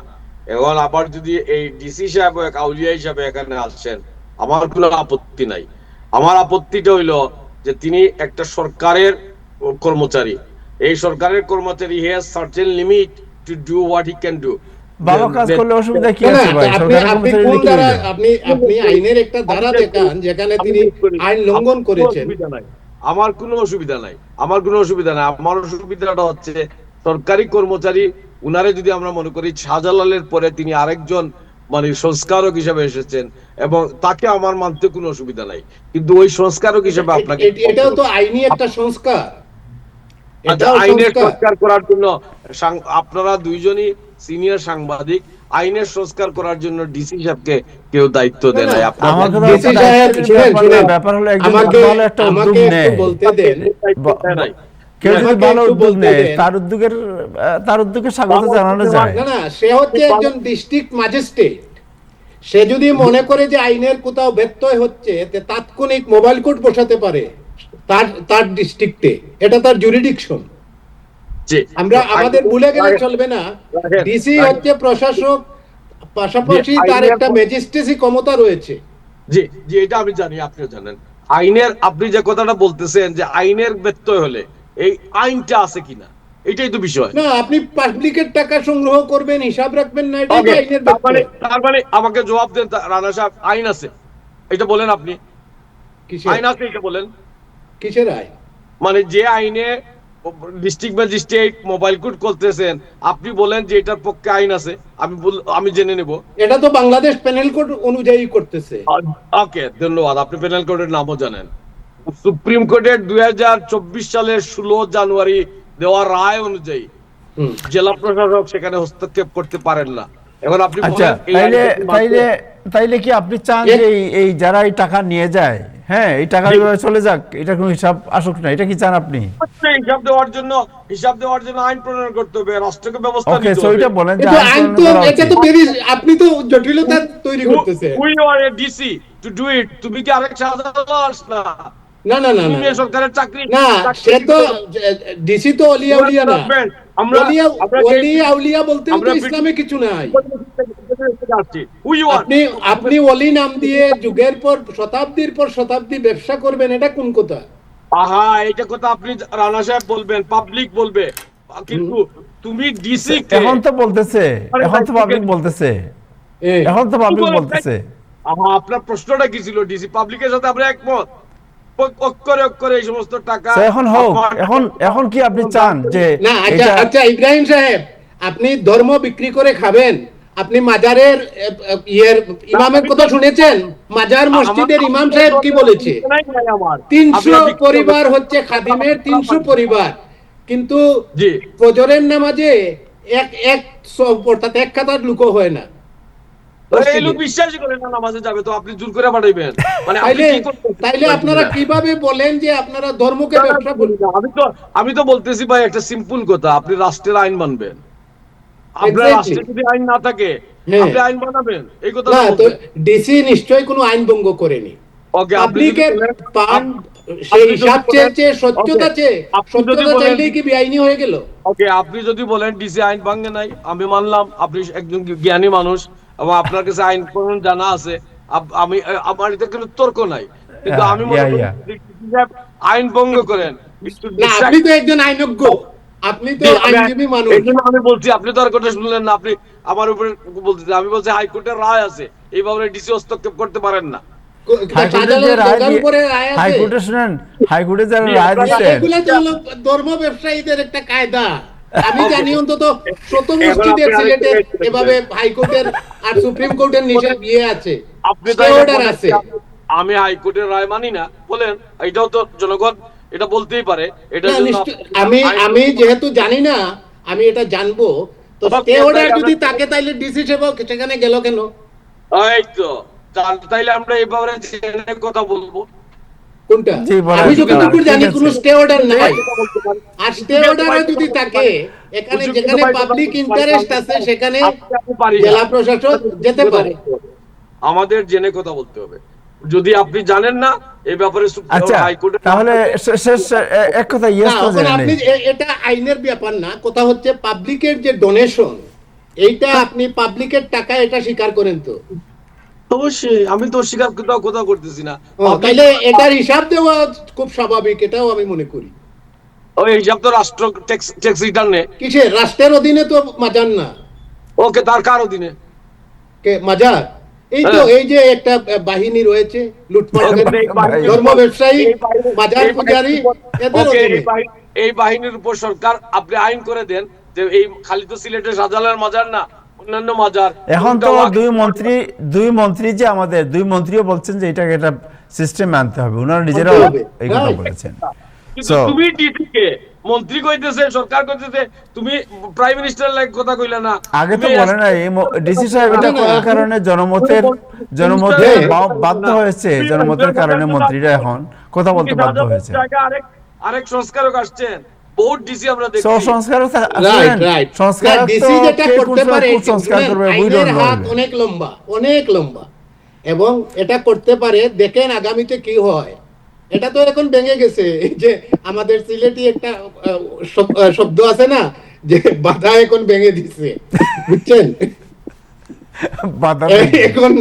এখন আবার যদি এই ডিসি সাহেব এক আউলিয়া হিসাবে এখানে আসছেন, আমার কোনো আপত্তি নাই। আমার আপত্তিটা হইলো যে তিনি একটা সরকারের কর্মচারী। এই সরকারের কর্মচারী he has certain limit to do what he can do. ভালো কাজ করলে অসুবিধা কি না, আছে ভাই? আপনি কোন ধারা, আপনি আইনের একটা ধারা দেখান যেখানে তিনি আইন লঙ্ঘন করেছেন। আমার কোনো অসুবিধা নাই, আমার কোনো অসুবিধা নাই। আমার অসুবিধাটা হচ্ছে সরকারি কর্মচারী, উনারে যদি আমরা মনে করি শাহজালালের পরে তিনি আরেকজন মানে সংস্কারক হিসেবে এসেছেন, এবং তাকে আমার মানতে কোনো অসুবিধা নাই, কিন্তু ওই সংস্কারক হিসেবে আপনাকে এটাও তো আইনি একটা সংস্কার। আচ্ছা, আইনের সংস্কার করার জন্য আপনারা দুইজনই সিনিয়র সাংবাদিক, আইনের সংস্কার করার জন্য ডিসি সাহেবকে কেউ দায়িত্ব দেয় নাই। আমার কথা ডিসি হচ্ছে সাহেব, শুনেন, ব্যাপার হলো একজন আমাকে ভালো একটা উদ্যোগ আমাকে একটু নেয়, বলতে দেন। কেউ যদি আমাকে ভালো একটু উদ্যোগ বলতে নেয়, দেন। তার উদ্যোগে স্বাগত জানানো যায়। না, সে হচ্ছে একজন ডিস্ট্রিক্ট ম্যাজিস্ট্রেট। সে যদি মনে করে যে আইনের কোথাও ব্যত্যয় হচ্ছে, তে তাৎক্ষণিক মোবাইল কোর্ট বসাতে পারে তার ডিস্ট্রিক্টে, এটা তার জুরিডিকশন। আমরা আমাদের ভুলে গেলে চলবে না, ডিসি হচ্ছে প্রশাসক, পাশাপাশি তার একটা ম্যাজিস্ট্রেসি ক্ষমতা রয়েছে। জি জি, এটা আমি জানি, আপনিও জানেন। আইনের, আপনি যে কথাটা বলতেছেন যে আইনের ব্যত্যয় হলে এই আইনটা আছে কিনা, এটাই তো বিষয় না। আপনি পাবলিকের টাকা সংগ্রহ করবেন, হিসাব রাখবেন না, এটা আইনের ব্যত্যয়। তার মানে আমাকে জবাব দেন রানা সাহেব, আইন আছে এটা বলেন আপনি। আইন আছে এটা বলেন। কিসের আইন? মানে যে আইনে ডিস্ট্রিক্ট ম্যাজিস্ট্রেট মোবাইল কোর্ট করতেছেন, আপনি বলেন যে এটার পক্ষে আইন আছে, আমি জেনে নেব। এটা তো বাংলাদেশ পেনাল কোড অনুযায়ী করতেছে। ওকে, ধন্যবাদ। আপনি পেনাল কোডের নামও জানেন। সুপ্রিম কোর্টের 2024 সালের 16 জানুয়ারি দেওয়া রায় অনুযায়ী জেলা প্রশাসক সেখানে হস্তক্ষেপ করতে পারেন না। এখন আপনি আচ্ছা, তাইলে কি আপনি চান যে এই যারা এই টাকা নিয়ে যায়, হ্যাঁ, এই টাকা চলে যাক, এটা কোনো হিসাব আসুক না, এটা কি চান আপনি? হিসাব দেওয়ার জন্য আইন প্রণয়ন করতে হবে, রাষ্ট্রকে ব্যবস্থা ওকে, নিতে সো হবে। এটা বলেন যে কিন্তু আইন তো, এটা তো আপনি তো জটিলতা তৈরি করতেছেন। We are a DC to do it. তুমি কি আরেক শাহজালাল না? না, তুমি সরকারের চাকরি না, সে তো ডিসি তো অলিয়া না। আউলিয়া বলতে তো ইসলামে কিছু নাই। আপনি ওলি নাম দিয়ে যুগের পর শতাব্দীর পর শতাব্দী ব্যবসা করবেন, এটা কোন কথা? আহা, এটা কথা আপনি রানা সাহেব বলবেন, পাবলিক বলবে, কিন্তু তুমি ডিসি এখন তো বলতেছে, পাবলিক বলতেছে। আহা, আপনার প্রশ্নটা কি ছিল? ডিসি পাবলিকের সাথে আমরা একমত। অক্ষরে অক্ষরে এই সমস্ত টাকা তো এখন হোক, এখন কি আপনি চান যে না আচ্ছা এটা- আচ্ছা ইব্রাহিম সাহেব, আপনি ধর্ম বিক্রি করে খাবেন? আপনি মাজারের ইমামের কথা শুনেছেন? মাজার মসজিদের ইমাম সাহেব কি বলেছে? 300 পরিবার হচ্ছে খাদিমের, 300 পরিবার, কিন্তু জি। ফজরের নামাজে এক এক অর্থাৎ এক কাতার লুকো হয় না। এই লোক বিশ্বাসই করে না নামাজে যাবে, তো আপনি জোর করে পাঠাইবেন? মানে আপনি তাইলে কি করতে- তাইলে আপনারা কিভাবে বলেন যে আপনারা ধর্মকে ব্যবসা বলেন? আমি তো বলতেছি ভাই একটা সিম্পল কথা, আপনি রাষ্ট্রের আইন মানবেন। আপনার Exactly. রাষ্ট্রে যদি আইন না থাকে হ্যাঁ। আপনি আইন বানাবেন, এই কথা না, তো ডিসি নিশ্চয়ই কোনো আইন ভঙ্গ করেনি। ওকে, আপনি যদি পাবলিকের বলেন- ফান্ড আপনি সেই যদি হিসাব বলেন- চেয়েছে, স্বচ্ছতা Okay, চেয়ে, আপনি যদি স্বচ্ছতা বলেন- চাইলেই কি বেআইনি হয়ে গেল? ওকে, আপনি যদি বলেন ডিসি আইন ভাঙে নাই, আমি মানলাম আপনি একজন জ্ঞানী মানুষ এবং আপনার কাছে আইন কানুন জানা আছে, আমি আমার এটা কোনো তর্ক নাই, কিন্তু Yeah, আমি মনে yeah, করি yeah. যে ডিসি সাহেব আইন ভঙ্গ করেন। না, আপনি তো একজন আইনজ্ঞ, আপনি তো আইনজীবী মানুষ। এই জন্য আমি বলছি, আপনি তো আর কথা শুনলেন না, আপনি আমার উপরে বলতেছেন। আমি বলছি হাইকোর্টের রায় আছে, এইভাবে ডিসি হস্তক্ষেপ করতে পারেন না। হাইকোর্টের যে রায় শাহজালাল উপরে রায় আছে। হাইকোর্টে শুনেন, হাইকোর্টে যারা জি, রায় আপনারা- দিচ্ছেন, এগুলা তো হলো ধর্ম ব্যবসায়ীদের একটা কায়দা। আমি জানি অন্তত শত এবার মসজিদের আপনি সিলেটে আরেকটু এভাবে হাইকোর্টের আর সুপ্রিম কোর্টের নিষেধ আছে, আপনি স্টে অর্ডার আছে। আমি হাইকোর্টের রায় মানি না বলেন, এটাও তো জনগণ এটা বলতেই পারে। এটা না, আমি যেহেতু জানি না, আমি এটা জানবো। তো আবার স্টে অর্ডার কেন্দ্র- যদি থাকে তাইলে ডিসি সেবক সেখানে গেল কেন? এই তো তাইলে আমরা এবারে জেনে কথা বলবো। কোনটা? জি, বলেন। আমি যতটুকু ঠিক জানি আছে। কোনো স্টে অর্ডার নাই। আর স্টে ঠিক আছে, অর্ডারও ভাই, যদি কথা থাকে, বলতে এখানে পারি। যেখানে ভাই, কথা পাবলিক বলতে ইন্টারেস্ট পারি। আছে সেখানে আপনি পারি না। জেলা প্রশাসক যেতে পারে। আমাদের জেনে কথা বলতে হবে। যদি আপনি জানেন না এই ব্যাপারে আচ্ছা হাইকোর্টে, তাহলে শেষ এক কথা ইয়েস না, তো এখন জেনে আপনি নেই। এটা আইনের ব্যাপার না, কথা হচ্ছে পাবলিকের যে ডোনেশন, এইটা আপনি পাবলিকের টাকা, এটা স্বীকার করেন তো? অবশ্যই আমি তো স্বীকার কথা করতেছি না। তাইলে এটার হিসাব দেওয়া খুব স্বাভাবিক, এটাও আমি মনে করি। ওই হিসাব তো রাষ্ট্র ট্যাক্স রিটার্নে। কিসের রাষ্ট্রের অধীনে তো মাজার না? ওকে, তার কার অধীনে? কে মাজার? এই তো, হ্যাঁ। এই যে একটা বাহিনী রয়েছে লুটপাট ওকে, করে, এই বাহিনী- ধর্ম ব্যবসায়ী, এই বাহিনী- মাজার এই পূজারী, বাহিনী- এদের ওকে, অধীনে। এই বাহিনীর উপর সরকার আপনি আইন করে দেন যে এই খালি তো সিলেটের শাহজালাল মাজার না, অন্যান্য মাজার। এখন তো কোনটা দুই মন্ত্রী যে আমাদের দুই মন্ত্রীও বলছেন যে এটাকে একটা সিস্টেম আনতে হবে, ওনারা নিজেরাও আনতে হবে, এই কথা right. বলেছেন। কিন্তু So- তুমি ডিটিকে মন্ত্রী কইতেছে, সরকার কইতেছে, তুমি প্রাইম মিনিস্টার লাইক কথা কইলা না। আগে তো তুমি বলে নাই ডিসি সাহেব এটা না, করার না, কারণে জনমতে বাধ্য হয়েছে, জনমতের কারণে মন্ত্রীরা এখন কথা বলতে বাধ্য হয়েছে। আরেক সংস্কারক আসছেন, বহুত ডিসি আমরা দেখছি। সংস্কারক রাইট রাইট সংস্কারক ডিসি যেটা করতে পারে, সংস্কার করবে we আইনের don't know. হাত অনেক লম্বা, অনেক লম্বা, এবং এটা করতে পারে। দেখেন আগামীতে কি হয়। এটা তো এখন ভেঙে গেছে। এই যে আমাদের সিলেটি একটা শব্দ আছে না, যে বাধা এখন ভেঙে দিছে, বুঝছেন? বাধা এখন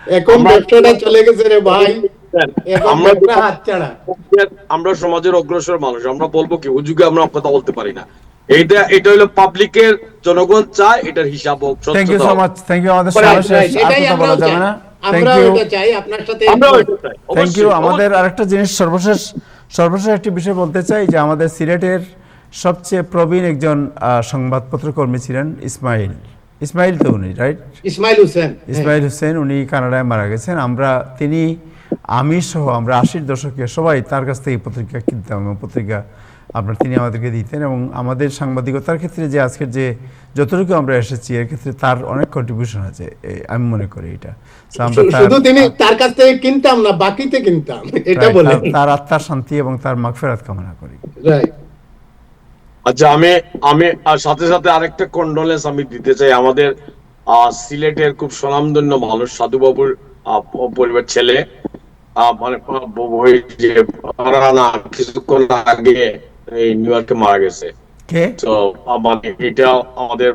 এখন ব্যবসাটা চলে গেছে রে ভাই, এখন আমরা ব্যবসা হাতছাড়া। আমরা সমাজের অগ্রসর মানুষ, আমরা বলবো কি হুজুগে আমরা কথা বলতে পারি না। এটা হলো পাবলিকের, জনগণ চায় এটার হিসাব হোক, থ্যাংক ইউ স্বচ্ছতা সো হোক। Much, thank you. আমাদের Right, সময় শেষ, right, আর এটাই কথা বলা আমরাও যাবে চাই। না। থ্যাংক আমরাও ইউ, এটা চাই, আপনার সাথে আমরাও এটা চাই, থ্যাংক ইউ। অবশ্যই, আমাদের অবশ্যই। আরেকটা জিনিস সর্বশেষ একটি বিষয় বলতে চাই যে আমাদের সিলেটের সবচেয়ে প্রবীণ একজন সংবাদপত্র কর্মী ছিলেন ইসমাইল তো উনি, রাইট? ইসমাইল হোসেন, ইসমাইল হোসেন, উনি কানাডায় মারা গেছেন। আমি সহ আমরা 80-র দশকে সবাই তার কাছ থেকে পত্রিকা কিনতাম এবং পত্রিকা তিনি আমাদেরকে দিতেন, এবং আমাদের সাংবাদিকতার ক্ষেত্রে যে আজকের যে যতটুকু আমরা এসেছি এর ক্ষেত্রে তার অনেক কন্ট্রিবিউশন আছে, আমি মনে করি এটা। So আমরা শুধু তিনি তার কাছ থেকে কিনতাম না, বাকিতে কিনতাম, এটা বলে। তার আত্মার শান্তি এবং তার মাগফিরাত কামনা করি। রাইট। আচ্ছা, আমি আর সাথে সাথে আরেকটা কন্ডোলেন্স আমি দিতে চাই আমাদের সিলেটের খুব স্বনামধন্য মানুষ সাধু বাবুর পরিবার ছেলে, মানে ওই যে রানা কিছুক্ষণ আগে এই নিউ ইয়র্কে মারা গেছে। কে? তো মানে এটা আমাদের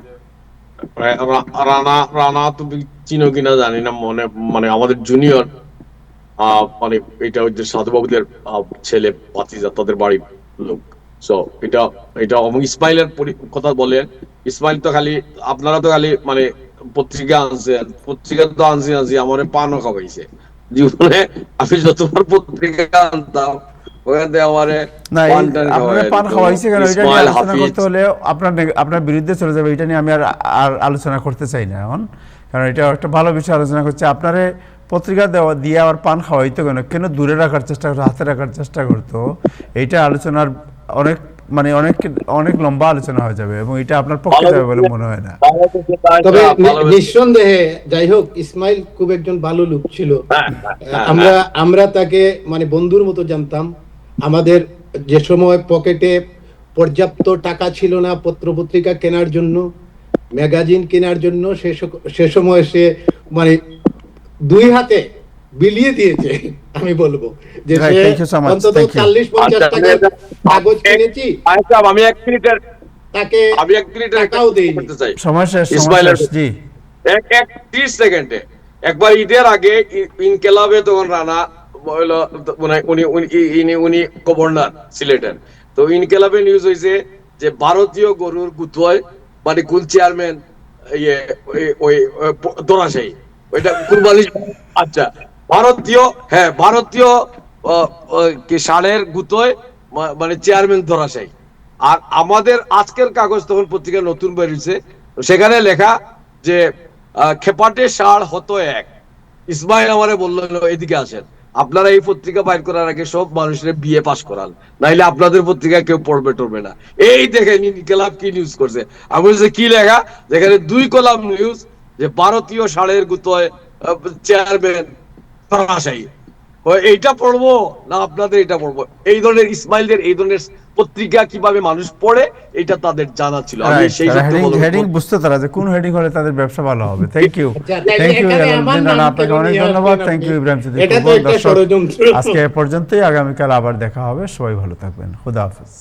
রানা তুমি চিনো কিনা জানি না, মানে আমাদের জুনিয়র, মানে এটা ওই যে সাধু বাবুদের ছেলে ভাতিজা, তাদের বাড়ির লোক। সো এটা এবং ইসমাইলের কথা বলেন, ইসমাইল তো খালি, আপনারা তো খালি মানে পত্রিকা তো আনছি আমার পানও খাওয়াইছে। জীবনে আমি যতবার পত্রিকা আনতাম ওখান থেকে আমারে না পান টান আপনার পান খাওয়াইতো। খাওয়াইছে কেন এটা নিয়ে ইসমাইল আলোচনা হাফিজ করতে হলে আপনার বিরুদ্ধে চলে যাবে, এটা নিয়ে আমি আর আলোচনা করতে চাই না এখন, কারণ এটা একটা ভালো বিষয় আলোচনা করছে। আপনারে পত্রিকা দিয়ে আবার পান খাওয়াইতো কেন, কেন দূরে রাখার চেষ্টা করতো, হাতে রাখার চেষ্টা করতো, এইটা আলোচনার অনেক মানে অনেক লম্বা আলোচনা হয়ে যাবে এবং এটা আপনার পক্ষে যাবে বলে মনে হয় না। তবে নিঃসন্দেহে যাই হোক ইসমাইল খুব একজন ভালো লোক ছিল। আমরা তাকে মানে বন্ধুর মতো জানতাম। আমাদের যে সময় পকেটে পর্যাপ্ত টাকা ছিল না পত্র পত্রিকা কেনার জন্য, ম্যাগাজিন কেনার জন্য, সে সময় সে মানে দুই হাতে বিলিয়ে দিয়েছে। আমি বলবো যে Right, say thank you so much, অন্তত thank you. 40-50 টাকার কাগজ কিনেছি, আমি এক মিনিটের তাকে টাকাও দেয়নি। করতে চাই সময় শেষ, ইসমাইলের জি। এক 30 সেকেন্ডে একবার ঈদের আগে ইনকেলাবে তখন রানা হলো উনি গভর্নর সিলেটের, তো ইনকেলাবে নিউজ হয়েছে যে ভারতীয় গরুর গুতোয় মানে কুল চেয়ারম্যান ইয়ে ওই দরাশাহী ওইটা কুরবানি। আচ্ছা ভারতীয় কি ষাঁড়ের গুতোয় মানে চেয়ারম্যান ধরাশায়ী। আর আমাদের আজকের কাগজ তখন পত্রিকা নতুন বেরিয়েছে, সেখানে লেখা যে খেপাটে ষাঁড় হতো এক। ইসমাইল আমারে বললো এদিকে আসেন, আপনারা এই পত্রিকা বাইর করার আগে সব মানুষের বিয়ে পাস করান, নাইলে আপনাদের পত্রিকা কেউ পড়বে না। এই দেখেন ইনকিলাব কি নিউজ করছে। আমি বলছি কি লেখা, যেখানে 2 কলাম নিউজ যে ভারতীয় ষাঁড়ের গুতোয় চেয়ারম্যান ধরাশায়ী। এইটা পড়বো না আপনাদের এটা পড়বো? এই ধরনের ইসমাইলদের এই ধরনের পত্রিকা কিভাবে মানুষ পড়ে এটা তাদের জানা ছিল। আমি সেই হেডিং বুঝতে তারা যে কোন হেডিং হলে তাদের ব্যবসা ভালো হবে। থ্যাংক ইউ, থ্যাংক ইউ আপনাকে অনেক ধন্যবাদ। Thank you Ibrahim Siddique. আজকে এ পর্যন্তই, আগামীকাল আবার দেখা হবে। সবাই ভালো থাকবেন, খুদা হাফেজ।